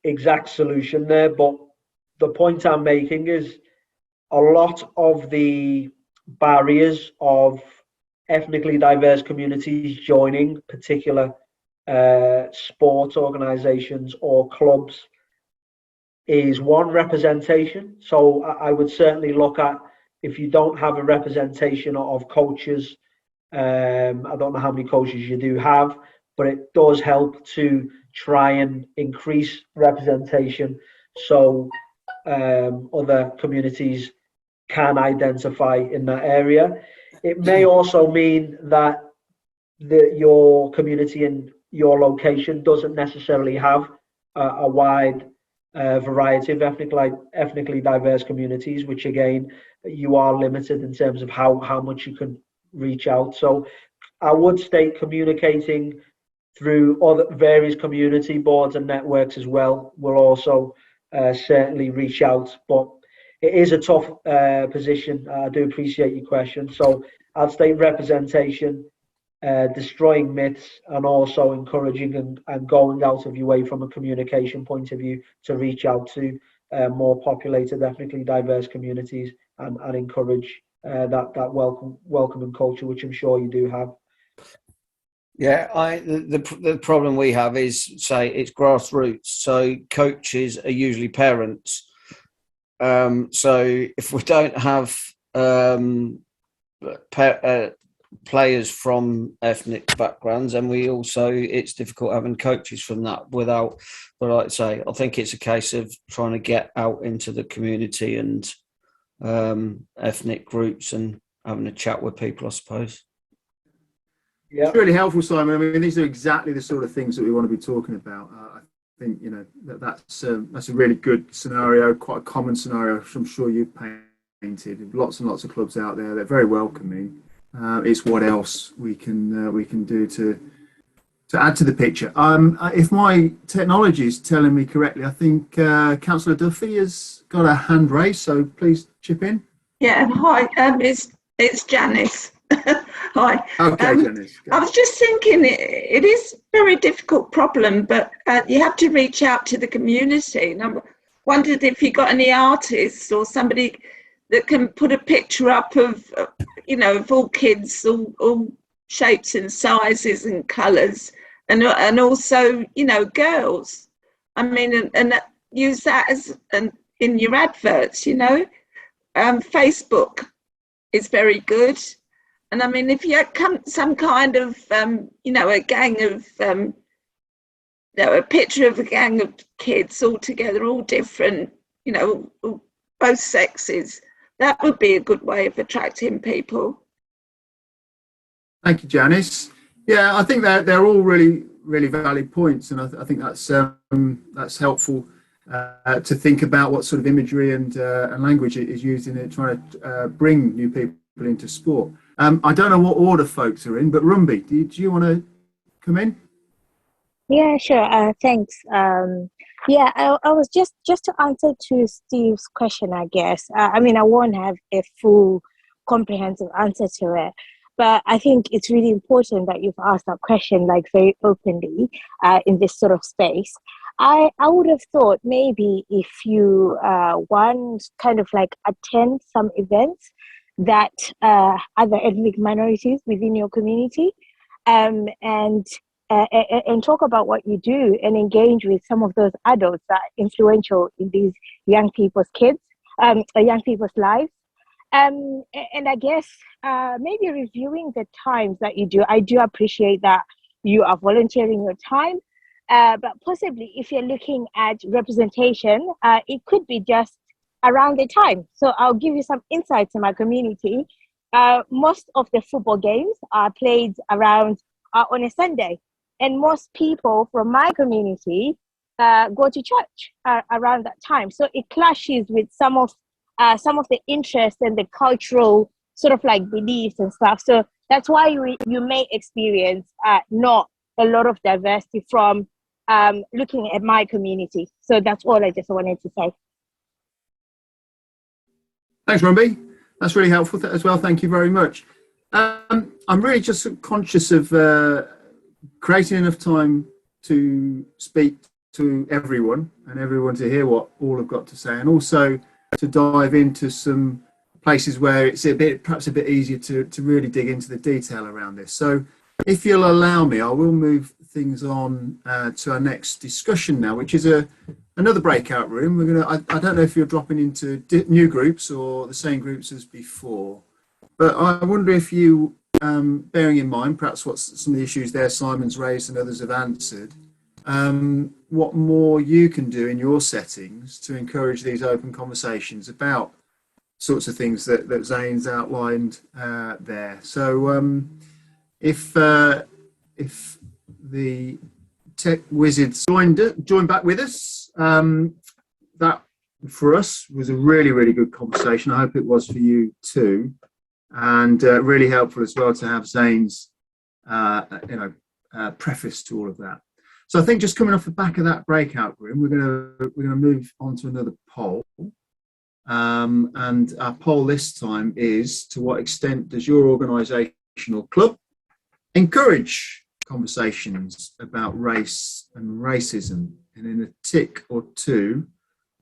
exact solution there, but the point I'm making is a lot of the barriers of ethnically diverse communities joining particular sports organisations or clubs is one, representation. So I would certainly look at, if you don't have a representation of coaches, I don't know how many coaches you do have, but it does help to try and increase representation so other communities can identify in that area. It may also mean that your community and your location doesn't necessarily have a wide variety of ethnically diverse communities, which again, you are limited in terms of how much you can reach out. So I would state communicating through other various community boards and networks as well will also certainly reach out. But it is a tough position. I do appreciate your question. So I'd state representation, destroying myths, and also encouraging and going out of your way from a communication point of view to reach out to more populated, ethnically diverse communities and encourage that welcoming culture, which I'm sure you do have. Yeah, the problem we have is, say, it's grassroots. So coaches are usually parents So if we don't have players from ethnic backgrounds, and it's difficult having coaches from that without. But like I say, I think it's a case of trying to get out into the community and ethnic groups and having a chat with people, I suppose. Yeah. It's really helpful, Simon. I mean, these are exactly the sort of things that we want to be talking about. I think, you know, that's a really good scenario, quite a common scenario, which I'm sure you've painted. Lots and lots of clubs out there. They're very welcoming. It's what else we can do to add to the picture. If my technology is telling me correctly, I think Councillor Duffy has got a hand raised, so please chip in. Yeah, hi. It's Janice. Hi. Okay, Janice. I was just thinking it is a very difficult problem, but you have to reach out to the community. And I wondered if you got any artists or somebody that can put a picture up of, you know, of all kids, all shapes and sizes and colours, and also, you know, girls. I mean, and use that as in your adverts, you know. Facebook is very good. And I mean, if you had some kind of, you know, a gang of, you know, a picture of a gang of kids all together, all different, you know, both sexes, that would be a good way of attracting people. Thank you, Janice. Yeah, I think they're all really, really valid points, and I think that's helpful to think about what sort of imagery and language is used in it, trying to bring new people into sport. I don't know what order folks are in, but Rumbi, do you want to come in? Yeah, sure. Thanks. Yeah, I was just to answer to Steve's question, I guess. I mean, I won't have a full comprehensive answer to it, but I think it's really important that you've asked that question like very openly in this sort of space. I would have thought maybe if you want kind of like attend some events that other ethnic minorities within your community and talk about what you do and engage with some of those adults that are influential in these young people's lives. And I guess maybe reviewing the times that you do. I do appreciate that you are volunteering your time, but possibly if you're looking at representation, it could be just around the time. So I'll give you some insights in my community. Most of the football games are played around on a Sunday, and most people from my community go to church around that time. So it clashes with some of the interests and the cultural sort of like beliefs and stuff. So that's why you may experience not a lot of diversity from looking at my community. So that's all I just wanted to say. Thanks, Rumbi. That's really helpful as well. Thank you very much. I'm really just conscious of creating enough time to speak to everyone and everyone to hear what all have got to say, and also to dive into some places where it's perhaps a bit easier to really dig into the detail around this. So if you'll allow me, I will move things on to our next discussion now, which is another breakout room. I don't know if you're dropping into new groups or the same groups as before, but I wonder if you, bearing in mind perhaps what some of the issues there Simon's raised and others have answered, what more you can do in your settings to encourage these open conversations about sorts of things that Zane's outlined there. So if the tech wizards joined back with us, that for us was a really, really good conversation. I hope it was for you too, and really helpful as well to have Zane's preface to all of that. So I think just coming off the back of that breakout room, we're gonna move on to another poll, and our poll this time is: to what extent does your organisation or club encourage conversations about race and racism? And in a tick or two,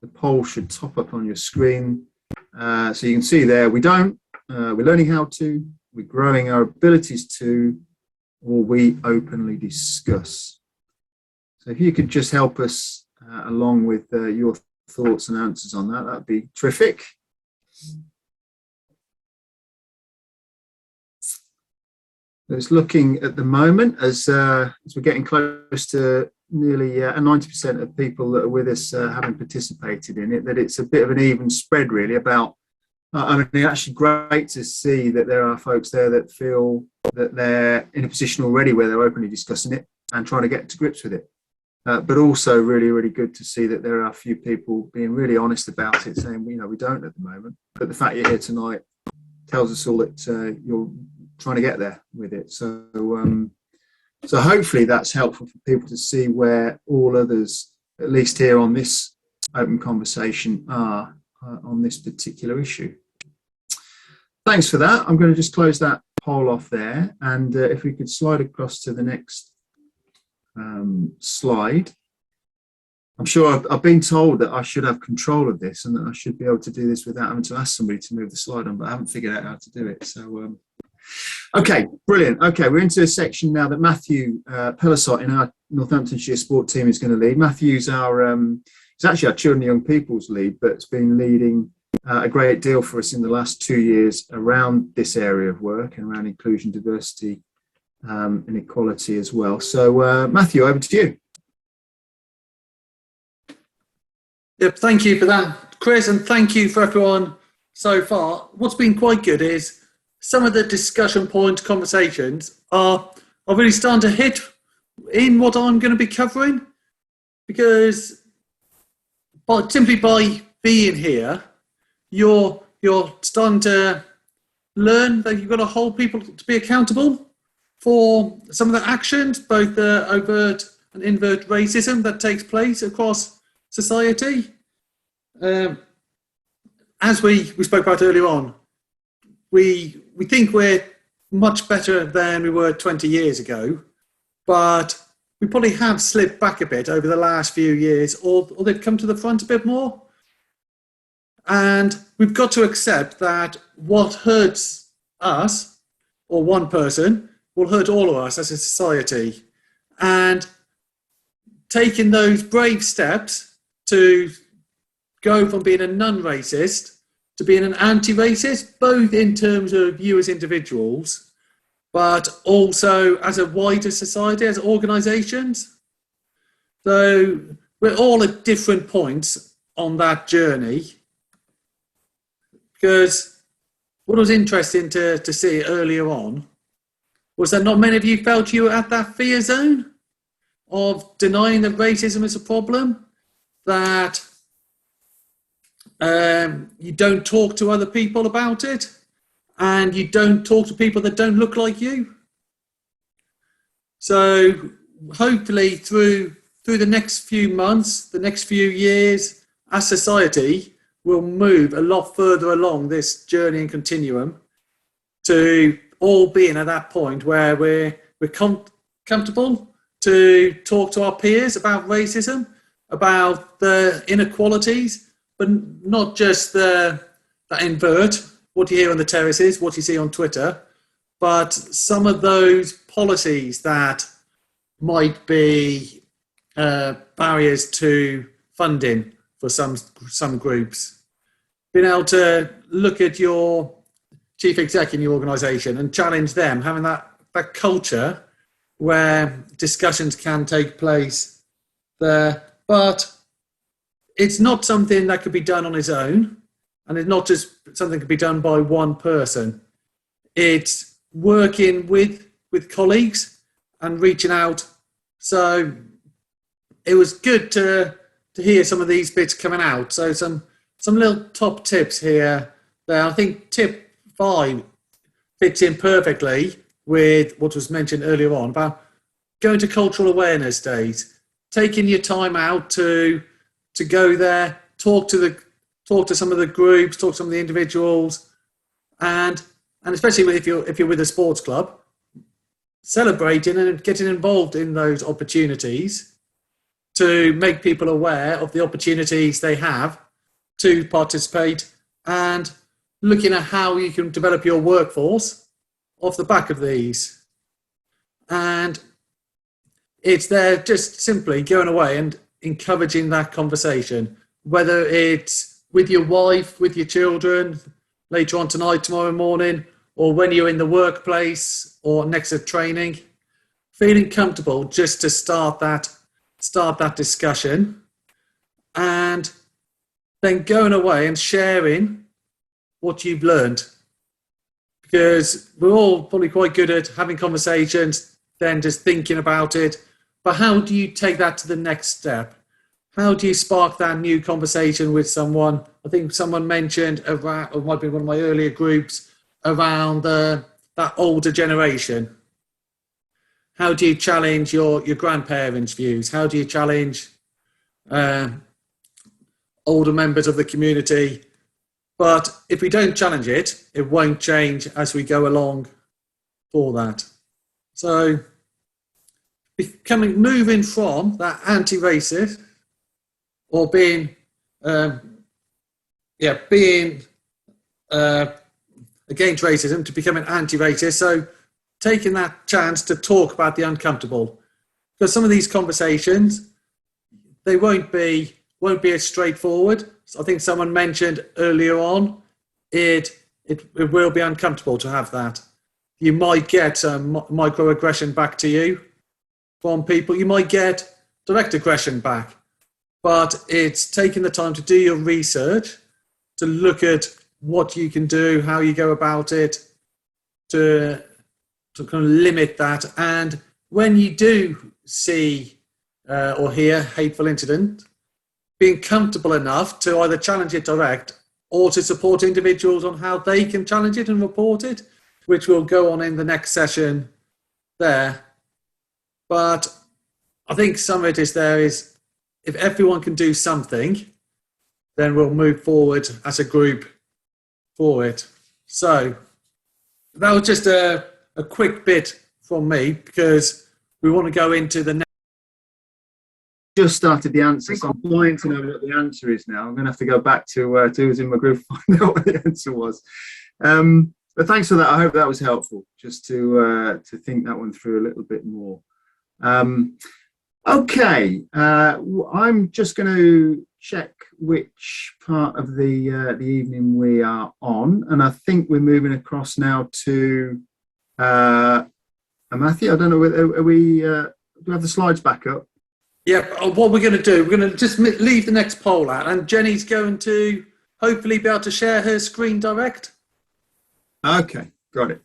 the poll should top up on your screen. So you can see there, we don't, we're learning how to, we're growing our abilities to, or we openly discuss. So if you could just help us along with your thoughts and answers on that, that'd be terrific. It's looking at the moment as we're getting close to nearly 90% of people that are with us having participated in it, that it's a bit of an even spread really about, I mean, it's actually great to see that there are folks there that feel that they're in a position already where they're openly discussing it and trying to get to grips with it. But also really, really good to see that there are a few people being really honest about it, saying, we don't at the moment. But the fact you're here tonight tells us all that you're trying to get there with it. So hopefully that's helpful for people to see where all others, at least here on this open conversation, are on this particular issue. Thanks for that. I'm going to just close that poll off there. And if we could slide across to the next slide. I'm sure I've been told that I should have control of this and that I should be able to do this without having to ask somebody to move the slide on, but I haven't figured out how to do it. So, okay, brilliant. Okay, we're into a section now that Matthew Pelissot in our Northamptonshire sport team is going to lead. Matthew's he's actually our children and young people's lead, but it's been leading a great deal for us in the last 2 years around this area of work and around inclusion, diversity, and equality as well. So, Matthew, over to you. Yep, thank you for that, Chris, and thank you for everyone so far. What's been quite good is some of the discussion point conversations are really starting to hit in what I'm going to be covering, because simply by being here, you're starting to learn that you've got to hold people to be accountable for some of the actions, both the overt and invert racism that takes place across society. As we spoke about earlier on, we think we're much better than we were 20 years ago, but we probably have slipped back a bit over the last few years, or they've come to the front a bit more. And we've got to accept that what hurts us, or one person, will hurt all of us as a society. And taking those brave steps to go from being a non-racist to being an anti-racist, both in terms of you as individuals, but also as a wider society, as organisations. So we're all at different points on that journey, because what was interesting to see earlier on was that not many of you felt you were at that fear zone of denying that racism is a problem, that you don't talk to other people about it, and you don't talk to people that don't look like you. So hopefully through the next few months, the next few years, as society will move a lot further along this journey and continuum to all being at that point where we're comfortable to talk to our peers about racism, about the inequalities, but not just the invert, what you hear on the terraces, what you see on Twitter, but some of those policies that might be barriers to funding for some groups. Being able to look at your chief exec in your organisation and challenge them, having that culture where discussions can take place there. But it's not something that could be done on its own, and it's not just something that could be done by one person. It's working with colleagues and reaching out. So it was good to hear some of these bits coming out. So some little top tips here. There, I think tip 5 fits in perfectly with what was mentioned earlier on about going to cultural awareness days, taking your time out to go there, talk to some of the groups, talk to some of the individuals, and especially if you're with a sports club, celebrating and getting involved in those opportunities to make people aware of the opportunities they have to participate, and looking at how you can develop your workforce off the back of these. And it's there just simply going away and encouraging that conversation, whether it's with your wife, with your children, later on tonight, tomorrow morning, or when you're in the workplace or next to training, feeling comfortable just to start that discussion, and then going away and sharing what you've learned. Because we're all probably quite good at having conversations, then just thinking about it. But how do you take that to the next step? How do you spark that new conversation with someone? I think someone mentioned around, or might be one of my earlier groups, around that older generation. How do you challenge your grandparents' views? How do you challenge older members of the community? But if we don't challenge it, it won't change as we go along for that. So moving from that anti-racist or being against racism to becoming anti-racist. So taking that chance to talk about the uncomfortable, because some of these conversations, they won't be as straightforward. So I think someone mentioned earlier on, it will be uncomfortable to have that. You might get microaggression back to you from people. You might get direct aggression back, but it's taking the time to do your research, to look at what you can do, how you go about it, to kind of limit that. And when you do see or hear hateful incident, being comfortable enough to either challenge it direct or to support individuals on how they can challenge it and report it, which will go on in the next session there. But I think some of it is if everyone can do something, then we'll move forward as a group for it. So that was just a quick bit from me, because we want to go into the next. Just started the answer, so I'm dying to know what the answer is now. I'm going to have to go back to who's in my group to find out what the answer was. But thanks for that. I hope that was helpful, just to think that one through a little bit more. Okay, I'm just going to check which part of the evening we are on, and I think we're moving across now to Matthew. I don't know whether do we have the slides back up? Yeah, what we're going to do, we're going to just leave the next poll out, and Jenny's going to hopefully be able to share her screen direct. Okay, got it.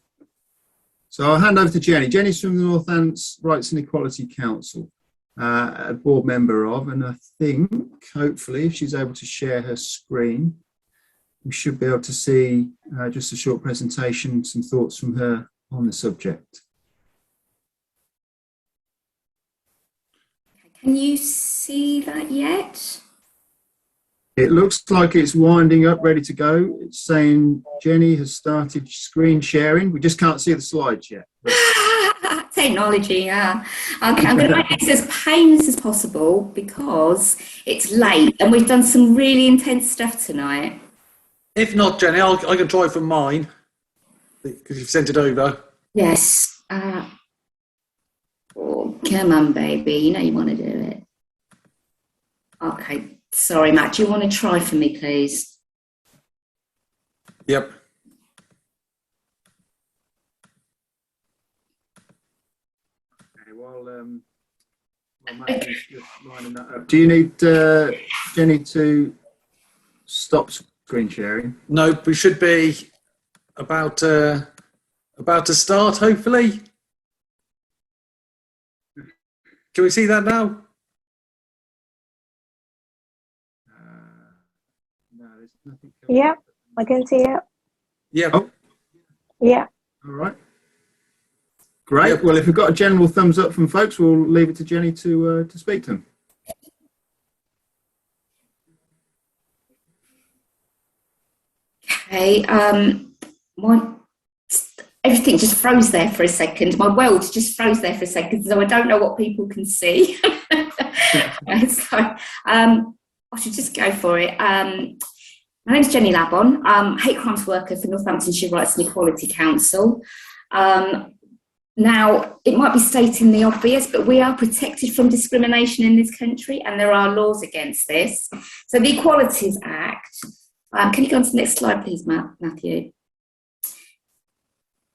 So I'll hand over to Jenny. Jenny's from the Northants Rights and Equality Council, a board member of, and I think, hopefully, if she's able to share her screen, we should be able to see just a short presentation, some thoughts from her on the subject. Can you see that yet? It looks like it's winding up, ready to go. It's saying Jenny has started screen sharing. We just can't see the slides yet. Technology, yeah. Okay, I'm going to make this as painless as possible because it's late and we've done some really intense stuff tonight. If not, Jenny, I can try from mine, because you've sent it over. Yes. Oh, come on, baby. You know you want to do it. Okay. Sorry, Matt. Do you want to try for me, please? Yep. Okay, while Matthew's just lining that up, do you need Jenny to stop screen sharing? No, we should be about to start, hopefully. Can we see that now? No, there's nothing. Yeah, I can see it. Yeah. Oh. Yeah. All right. Great. Yep. Well, if we've got a general thumbs up from folks, we'll leave it to Jenny to speak to them. Okay. Everything just froze there for a second. My world just froze there for a second, so I don't know what people can see. So I should just go for it. My name's Jenny Labon. Hate crimes worker for Northamptonshire Rights and Equality Council. Now, it might be stating the obvious, but we are protected from discrimination in this country, and there are laws against this. So the Equalities Act, can you go on to the next slide, please, Matthew?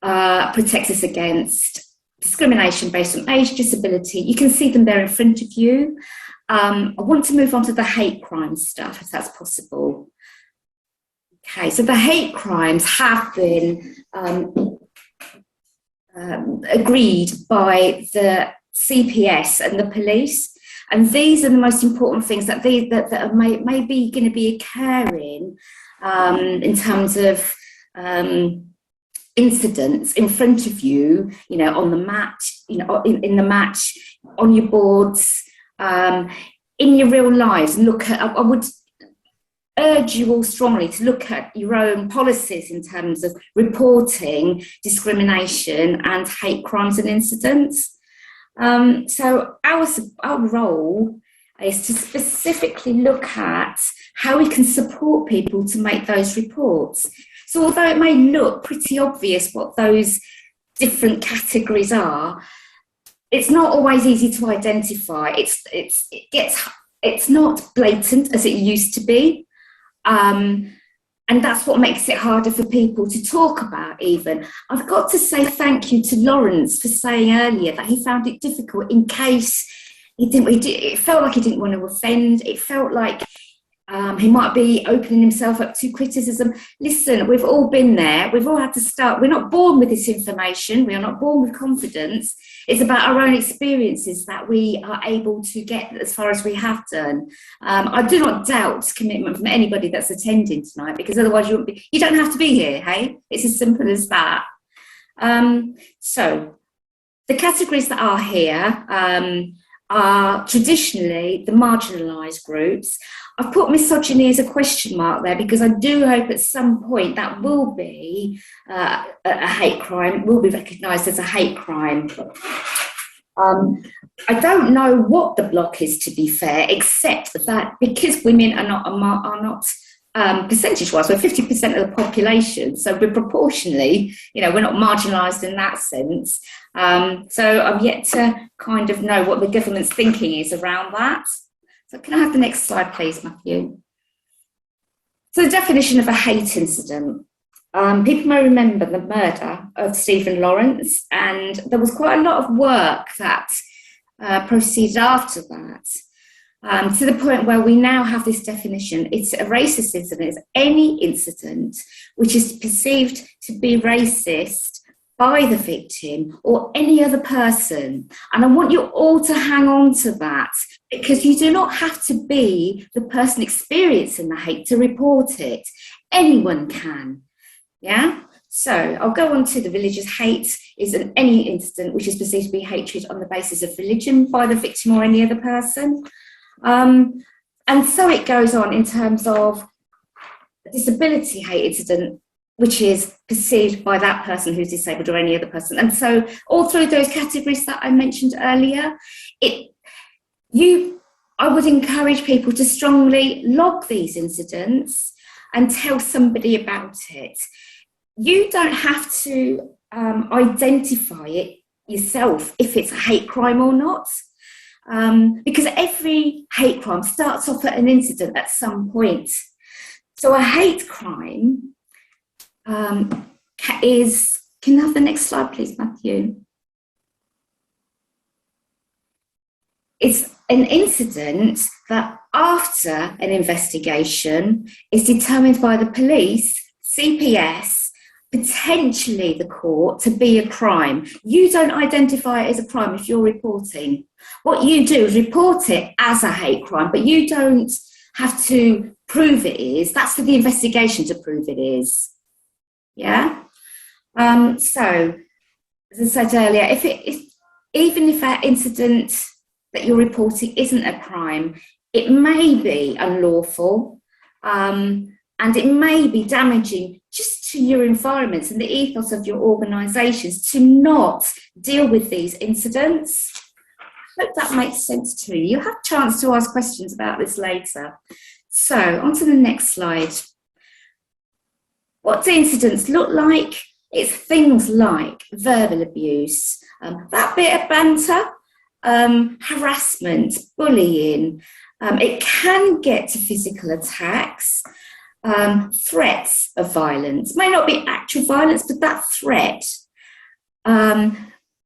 Protects us against discrimination based on age, disability. You can see them there in front of you. I want to move on to the hate crime stuff, if that's possible. Okay, so the hate crimes have been agreed by the CPS and the police, and these are the most important things that are maybe going to be occurring in terms of incidents in front of you, you know, on the match, you know, in the match, on your boards, in your real lives. Look at, I would urge you all strongly to look at your own policies in terms of reporting discrimination and hate crimes and incidents. So our role is to specifically look at how we can support people to make those reports. So although it may look pretty obvious what those different categories are, it's not always easy to identify. It's not blatant as it used to be. And that's what makes it harder for people to talk about even. I've got to say thank you to Lawrence for saying earlier that he found it difficult in case it felt like he didn't want to offend. It felt like he might be opening himself up to criticism. Listen, we've all been there. We've all had to start. We're not born with this information. We are not born with confidence. It's about our own experiences that we are able to get as far as we have done. I do not doubt commitment from anybody that's attending tonight, because otherwise you don't have to be here, hey? It's as simple as that. So the categories that are here are traditionally the marginalised groups. I've put misogyny as a question mark there because I do hope at some point that will be a hate crime, will be recognised as a hate crime. I don't know what the block is, to be fair, except that because women are not percentage-wise, we're 50% of the population, so we're proportionally, you know, we're not marginalised in that sense. So I'm yet to kind of know what the government's thinking is around that. So can I have the next slide, please, Matthew? So the definition of a hate incident. People may remember the murder of Stephen Lawrence, and there was quite a lot of work that proceeded after that, to the point where we now have this definition. It's a racist incident. It's any incident which is perceived to be racist by the victim or any other person. And I want you all to hang on to that, because you do not have to be the person experiencing the hate to report it. Anyone can. Yeah? So I'll go on to the religious hate is any incident which is perceived to be hatred on the basis of religion by the victim or any other person. And so it goes on in terms of disability hate incident, which is perceived by that person who's disabled or any other person. And so all through those categories that I mentioned earlier, I would encourage people to strongly log these incidents and tell somebody about it. You don't have to identify it yourself if it's a hate crime or not, because every hate crime starts off at an incident at some point. So a hate crime is, can you have the next slide, please, Matthew? It's an incident that after an investigation is determined by the police, CPS, potentially the court, to be a crime. You don't identify it as a crime if you're reporting. What you do is report it as a hate crime, but you don't have to prove it is. That's for the investigation to prove it is. Yeah? So, as I said earlier, even if that incident that you're reporting isn't a crime, it may be unlawful, and it may be damaging just to your environments and the ethos of your organisations to not deal with these incidents. I hope that makes sense to you. You'll have a chance to ask questions about this later. So, on to the next slide. What do incidents look like? It's things like verbal abuse, that bit of banter, harassment, bullying. It can get to physical attacks, threats of violence. May not be actual violence, but that threat.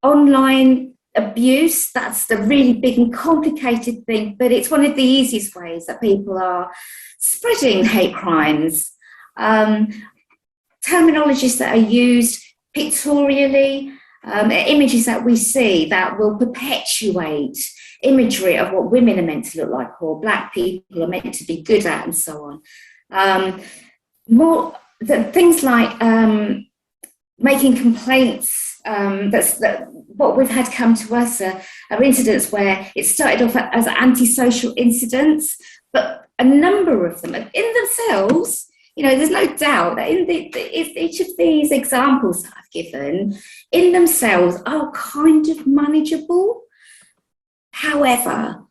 Online abuse, that's the really big and complicated thing, but it's one of the easiest ways that people are spreading hate crimes. Terminologies that are used pictorially, images that we see that will perpetuate imagery of what women are meant to look like or black people are meant to be good at, and so on. Things like making complaints, what we've had come to us are incidents where it started off as antisocial incidents, but a number of them in themselves, there's no doubt that each of these examples that I've given in themselves are kind of manageable. However,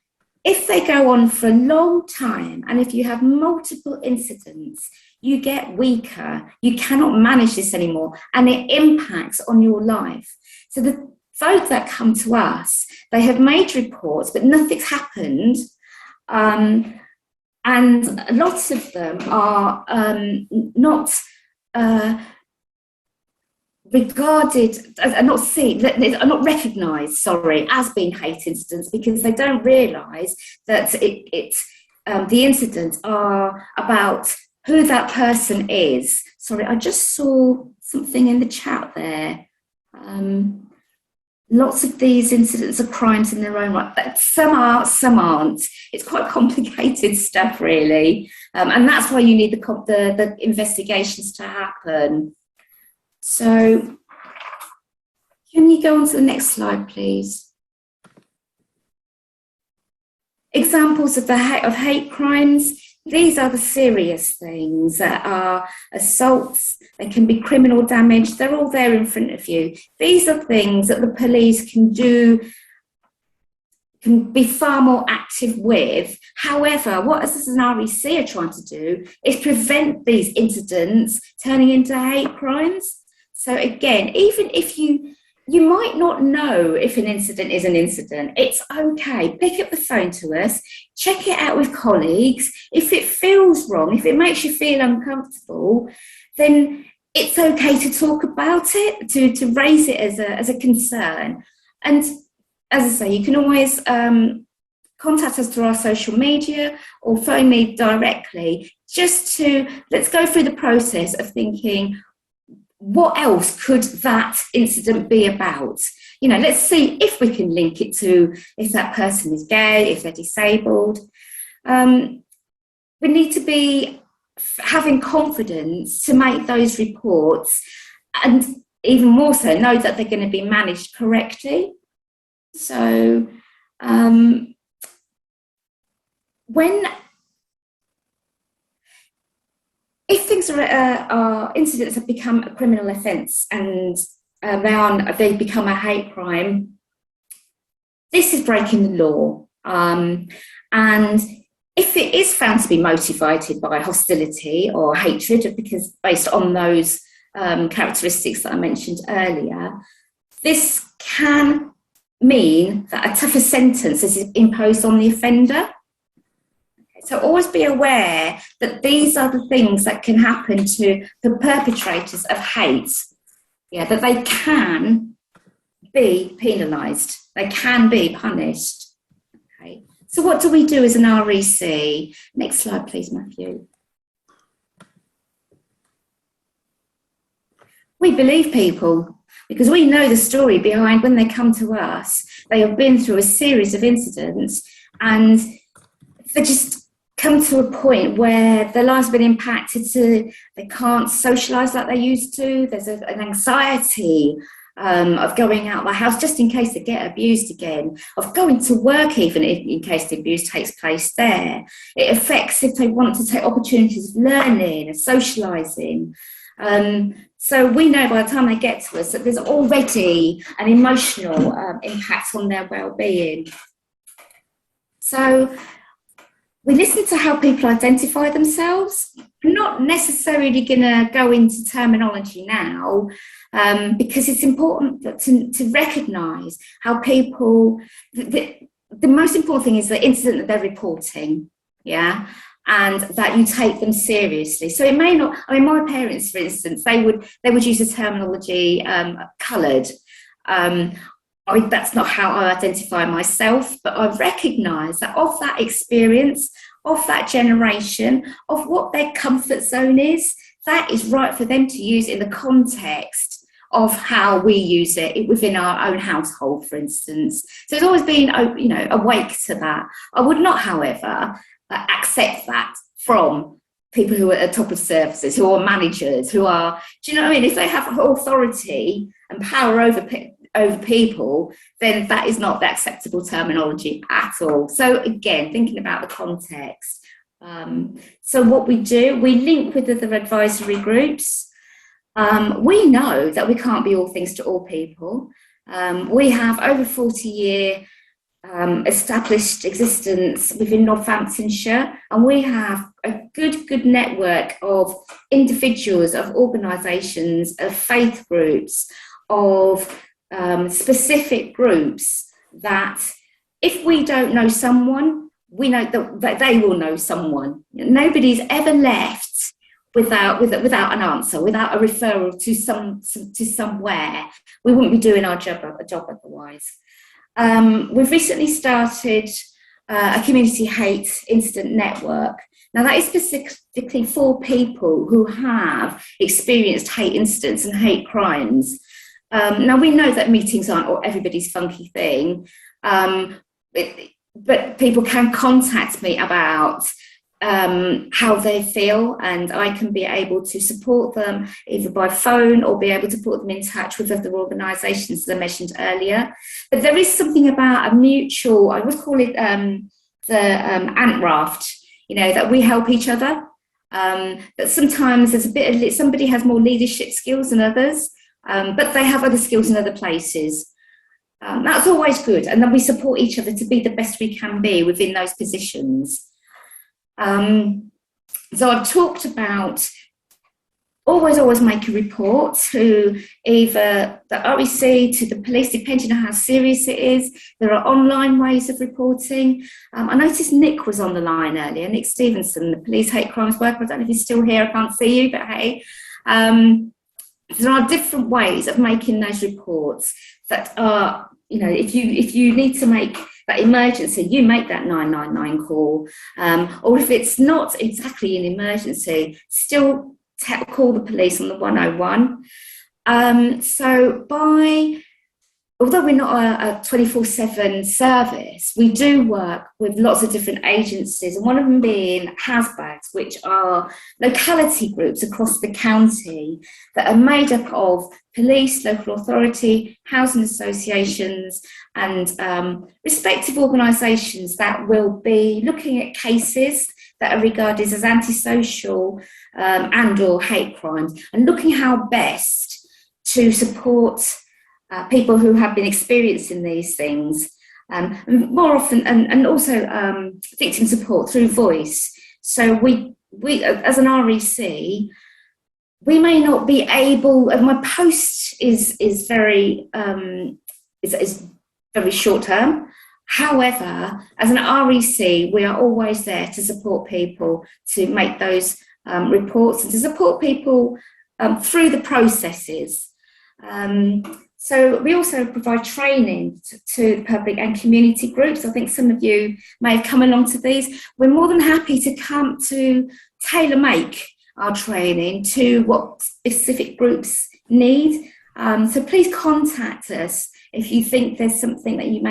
if they go on for a long time and if you have multiple incidents, you get weaker, you cannot manage this anymore, and it impacts on your life. So the folk that come to us, they have made reports, but nothing's happened. And lots of them are not regarded, are not seen, are not recognised, as being hate incidents, because they don't realise that the incidents are about who that person is. Sorry, I just saw something in the chat there. Lots of these incidents are crimes in their own right. But some are, some aren't. It's quite complicated stuff, really. And that's why you need the investigations to happen. So can you go on to the next slide, please? Examples of hate crimes. These are the serious things that are assaults. They can be criminal damage. They're all there in front of you. These are things that the police can be far more active with. However, what us as an REC are trying to do is prevent these incidents turning into hate crimes. So again, even if you might not know if an incident is an incident, it's okay. Pick up the phone to us, check it out with colleagues. If it feels wrong, if it makes you feel uncomfortable, then it's okay to talk about it, to raise it as a concern. And as I say, you can always contact us through our social media or phone me directly, let's go through the process of thinking, what else could that incident be about? Let's see if we can link it to if that person is gay, if they're disabled. We need to be having confidence to make those reports, and even more so, know that they're going to be managed correctly. So if things are incidents have become a criminal offence and they become a hate crime, this is breaking the law. And if it is found to be motivated by hostility or hatred, because based on those characteristics that I mentioned earlier, this can mean that a tougher sentence is imposed on the offender. So always be aware that these are the things that can happen to the perpetrators of hate, that they can be penalised, they can be punished. Okay. So what do we do as an REC? Next slide, please, Matthew. We believe people because we know the story behind when they come to us. They have been through a series of incidents and they just come to a point where their lives have been impacted to they can't socialise like they used to. There's an anxiety of going out of the house just in case they get abused again, of going to work even in case the abuse takes place there. It affects if they want to take opportunities of learning and socialising. So we know by the time they get to us that there's already an emotional impact on their well-being. So we listen to how people identify themselves. I'm not necessarily going to go into terminology now, because it's important to recognise how people, the most important thing is the incident that they're reporting, yeah, and that you take them seriously. So it may not, I mean, my parents, for instance, they would use the terminology coloured. That's not how I identify myself, but I recognise that of that experience, of that generation, of what their comfort zone is, that is right for them to use in the context of how we use it within our own household, for instance. So it's always been, awake to that. I would not, however, accept that from people who are at the top of services, who are managers, who are, do you know what I mean? If they have authority and power over people, then that is not the acceptable terminology at all. So again, thinking about the context. So what we do, we link with other advisory groups. We know that we can't be all things to all people. We have over 40-year established existence within Northamptonshire, and we have a good network of individuals, of organisations, of faith groups, of specific groups that if we don't know someone, we know that they will know someone. Nobody's ever left without an answer, without a referral to somewhere. We wouldn't be doing our job otherwise. We've recently started a community hate incident network. Now that is specifically for people who have experienced hate incidents and hate crimes. Now we know that meetings aren't everybody's funky thing, but people can contact me about how they feel, and I can be able to support them either by phone or be able to put them in touch with other organisations, as I mentioned earlier. But there is something about a mutual, I would call it the ant raft, that we help each other. That sometimes there's somebody has more leadership skills than others, but they have other skills in other places. That's always good, and then we support each other to be the best we can be within those positions. So I've talked about always make a report to either the REC, to the police, depending on how serious it is. There are online ways of reporting. I noticed Nick was on the line earlier, Nick Stevenson, the police hate crimes worker. I don't know if he's still here, I can't see you, but hey. There are different ways of making those reports that are, if you need to make that emergency, you make that 999 call. Or if it's not exactly an emergency, still call the police on the 101. Although we're not a 24/7 service, we do work with lots of different agencies, and one of them being HASBAGs, which are locality groups across the county that are made up of police, local authority, housing associations, and respective organisations that will be looking at cases that are regarded as antisocial and or hate crimes, and looking how best to support people who have been experiencing these things, more often, and also victim support through voice. So we as an REC, we may not be able. My post is very very short term. However, as an REC, we are always there to support people, to make those reports, and to support people through the processes. So we also provide training to the public and community groups. I think some of you may have come along to these. We're more than happy to come to tailor-make our training to what specific groups need. So please contact us if you think there's something that you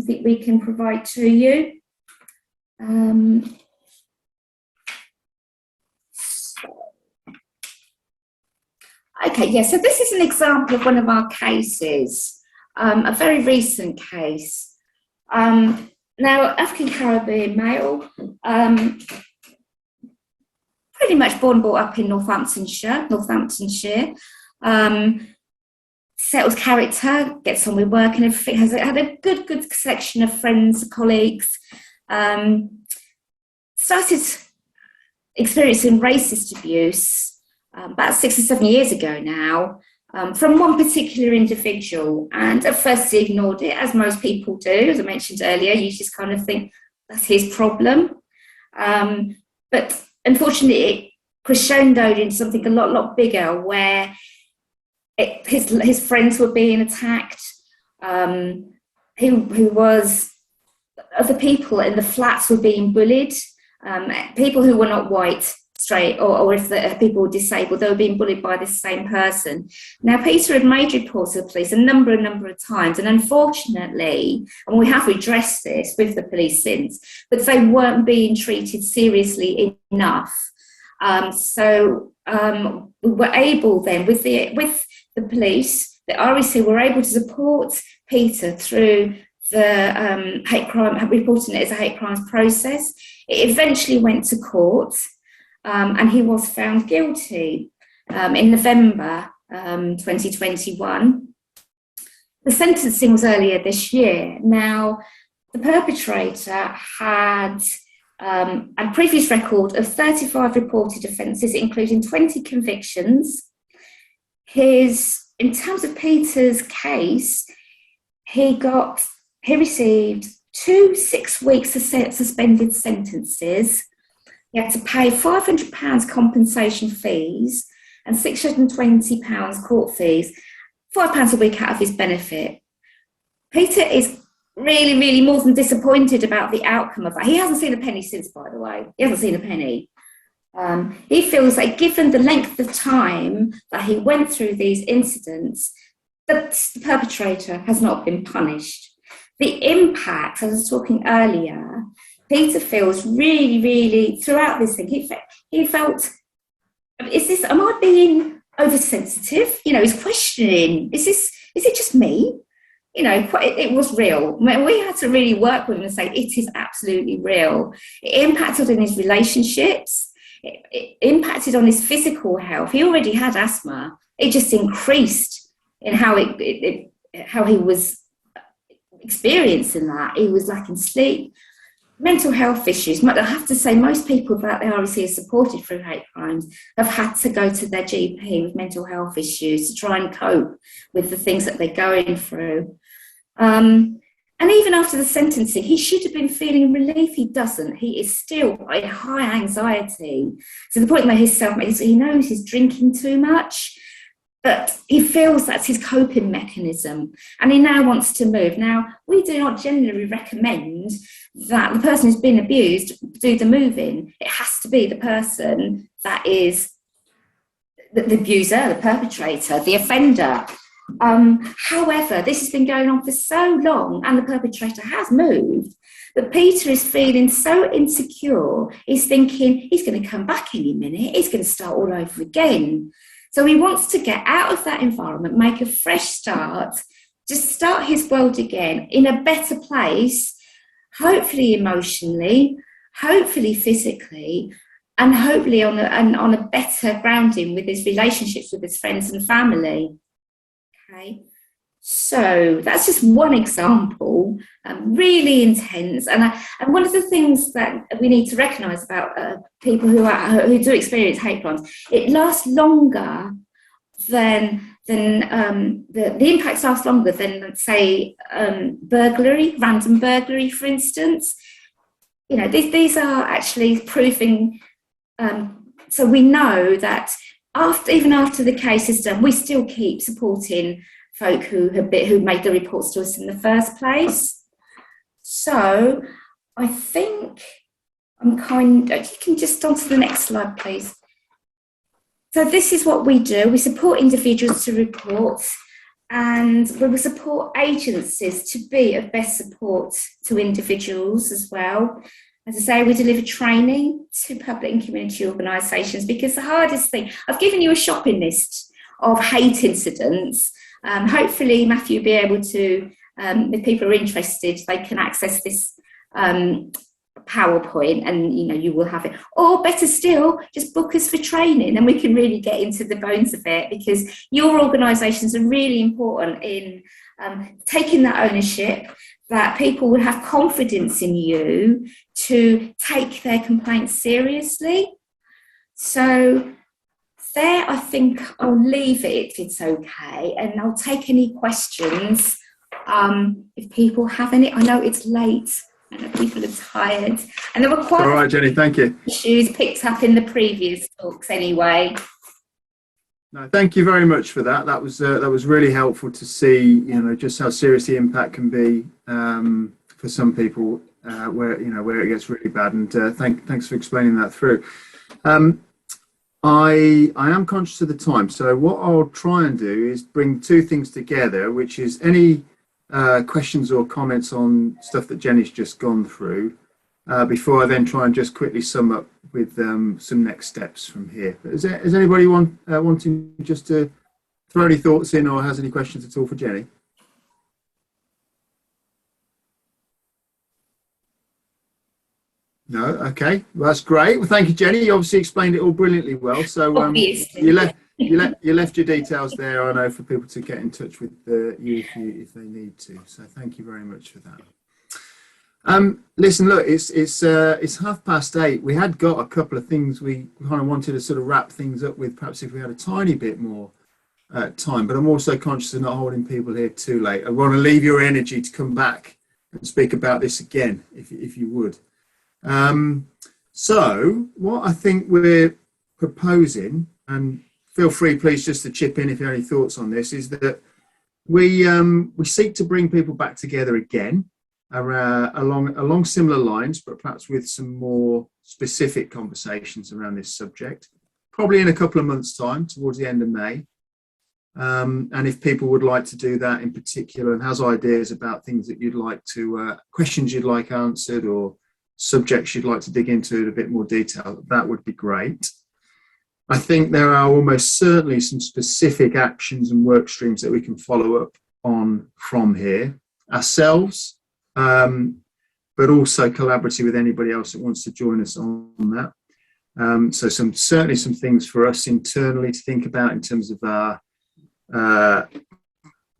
think we can provide to you. Okay, yeah, so this is an example of one of our cases, a very recent case. Now, African Caribbean male, pretty much born and brought up in Northamptonshire, settles character, gets on with work and everything, had a good section of friends, colleagues, started experiencing racist abuse about 6 or 7 years ago now, from one particular individual. And at first he ignored it, as most people do. As I mentioned earlier, you just kind of think that's his problem. But unfortunately, it crescendoed into something a lot bigger, where his friends were being attacked. Who was other people in the flats were being bullied. People who were not white, straight, or if the people were disabled, they were being bullied by this same person. Now, Peter had made reports to the police a number of times, and unfortunately, and we have addressed this with the police since, but they weren't being treated seriously enough. So we were able then, with the police, the REC were able to support Peter through the hate crime, reporting it as a hate crimes process. It eventually went to court, and he was found guilty in November 2021. The sentencing was earlier this year. Now, the perpetrator had a previous record of 35 reported offences, including 20 convictions. In terms of Peter's case, he received 2 6-week suspended sentences. He had to pay £500 compensation fees and £620 court fees, £5 a week out of his benefit. Peter is really more than disappointed about the outcome of that. He hasn't seen a penny since, by the way. He hasn't seen a penny. He feels that given the length of time that he went through these incidents, that the perpetrator has not been punished. The impact, as I was talking earlier, Peter feels really throughout this thing, he felt, am I being oversensitive? He's questioning, is it just me? It was real. We had to really work with him and say, it is absolutely real. It impacted on his relationships. It impacted on his physical health. He already had asthma. It just increased in how he was experiencing that. He was lacking sleep, mental health issues. I have to say, most people that the REC has supported through hate crimes have had to go to their GP with mental health issues to try and cope with the things that they're going through. And even after the sentencing, he should have been feeling relief. He doesn't. He is still in high anxiety, to the point where he knows he's drinking too much, but he feels that's his coping mechanism, and he now wants to move. Now, we do not generally recommend that the person who's been abused do the moving. It has to be the person that is the abuser, the perpetrator, the offender. However, this has been going on for so long, and the perpetrator has moved, that Peter is feeling so insecure. He's thinking he's going to come back any minute. He's going to start all over again. So he wants to get out of that environment, make a fresh start, just start his world again in a better place, hopefully emotionally, hopefully physically, and hopefully on a better grounding with his relationships with his friends and family. Okay, so that's just one example, really intense. And one of the things that we need to recognise about people who do experience hate crimes, it lasts longer than the impacts last longer than, let's say, burglary, random burglary, for instance. These are actually proving. So we know that even after the case is done, we still keep supporting folk who made the reports to us in the first place. So I think you can just on to the next slide, please. So this is what we do. We support individuals to report, and we will support agencies to be of best support to individuals as well. As I say, we deliver training to public and community organisations, because the hardest thing, I've given you a shopping list of hate incidents. Hopefully, Matthew will be able to, if people are interested, they can access this PowerPoint, and you will have it. Or better still, just book us for training, and we can really get into the bones of it, because your organisations are really important in taking that ownership, that people will have confidence in you to take their complaints seriously. So there, I think I'll leave it if it's okay, and I'll take any questions if people have any. I know it's late. I know people are tired, and there were quite All right, Jenny, thank you. issues picked up in the previous talks anyway. No, thank you very much for that. That was really helpful to see, just how serious the impact can be for some people where it gets really bad. And thanks for explaining that through. I am conscious of the time, so what I'll try and do is bring two things together, which is any questions or comments on stuff that Jenny's just gone through, before I then try and just quickly sum up with some next steps from here. But is anybody wanting just to throw any thoughts in or has any questions at all for Jenny? No? Okay. Well, that's great. Well, thank you, Jenny. You obviously explained it all brilliantly well. So Obviously. you left your details there, I know, for people to get in touch with you if they need to. So thank you very much for that. Listen, look, it's 8:30. We had got a couple of things we kind of wanted to sort of wrap things up with, perhaps if we had a tiny bit more time, but I'm also conscious of not holding people here too late. I want to leave your energy to come back and speak about this again, if you would. So what I think we're proposing, and feel free please just to chip in if you have any thoughts on this, is that we seek to bring people back together again along similar lines, but perhaps with some more specific conversations around this subject, probably in a couple of months' time, towards the end of May. And if people would like to do that in particular and has ideas about things that you'd like to, questions you'd like answered or subjects you'd like to dig into in a bit more detail, that would be great. I think there are almost certainly some specific actions and work streams that we can follow up on from here ourselves, but also collaboratively with anybody else that wants to join us on that. So certainly some things for us internally to think about in terms of our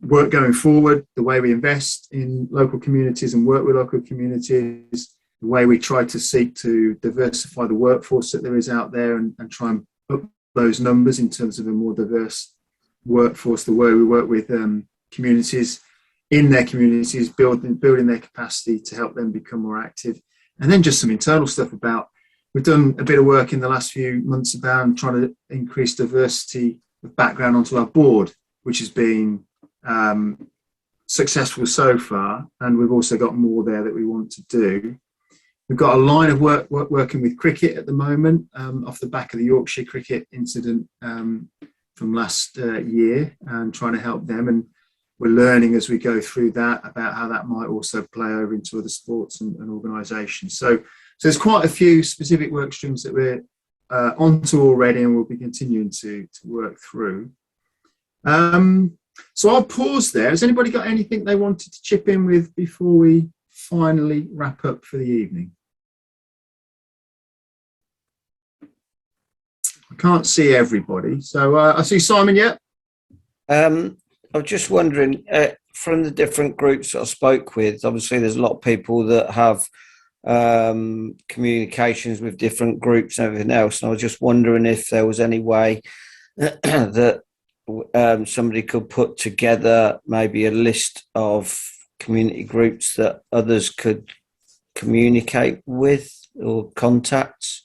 work going forward, the way we invest in local communities and work with local communities, the way we try to seek to diversify the workforce that there is out there and try and up those numbers in terms of a more diverse workforce, the way we work with communities in their communities, building their capacity to help them become more active. And then just some internal stuff about, we've done a bit of work in the last few months about trying to increase diversity of background onto our board, which has been successful so far. And we've also got more there that we want to do. We've got a line of work working with cricket at the moment, off the back of the Yorkshire cricket incident from last year, and trying to help them. And we're learning as we go through that about how that might also play over into other sports and organisations. So there's quite a few specific work streams that we're onto already and we'll be continuing to work through. So I'll pause there. Has anybody got anything they wanted to chip in with before we finally wrap up for the evening? I can't see everybody. So I see Simon yet. I was just wondering, from the different groups that I spoke with, obviously there's a lot of people that have communications with different groups and everything else. And I was just wondering if there was any way that somebody could put together maybe a list of community groups that others could communicate with or contact.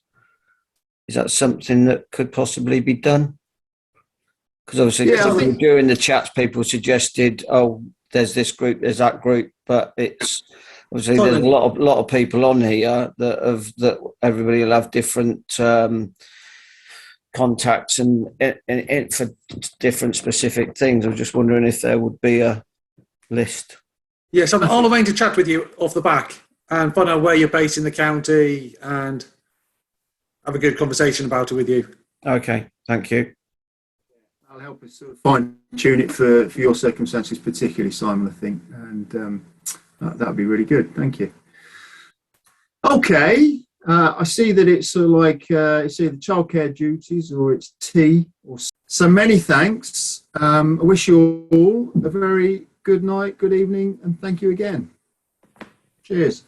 Is that something that could possibly be done? Because obviously during the chats, people suggested, oh, there's this group, there's that group, but it's obviously there's a lot of people on here that everybody will have different contacts and for different specific things. I was just wondering if there would be a list. Yes, I'll arrange a chat with you off the back and find out where you're based in the county and have a good conversation about it with you. Okay, thank you. I'll help us sort of fine tune it for your circumstances, particularly, Simon, I think, and that'd be really good. Thank you. Okay, I see that it's sort of like it's either childcare duties or it's tea. So many thanks. I wish you all a very good night, good evening, and thank you again. Cheers.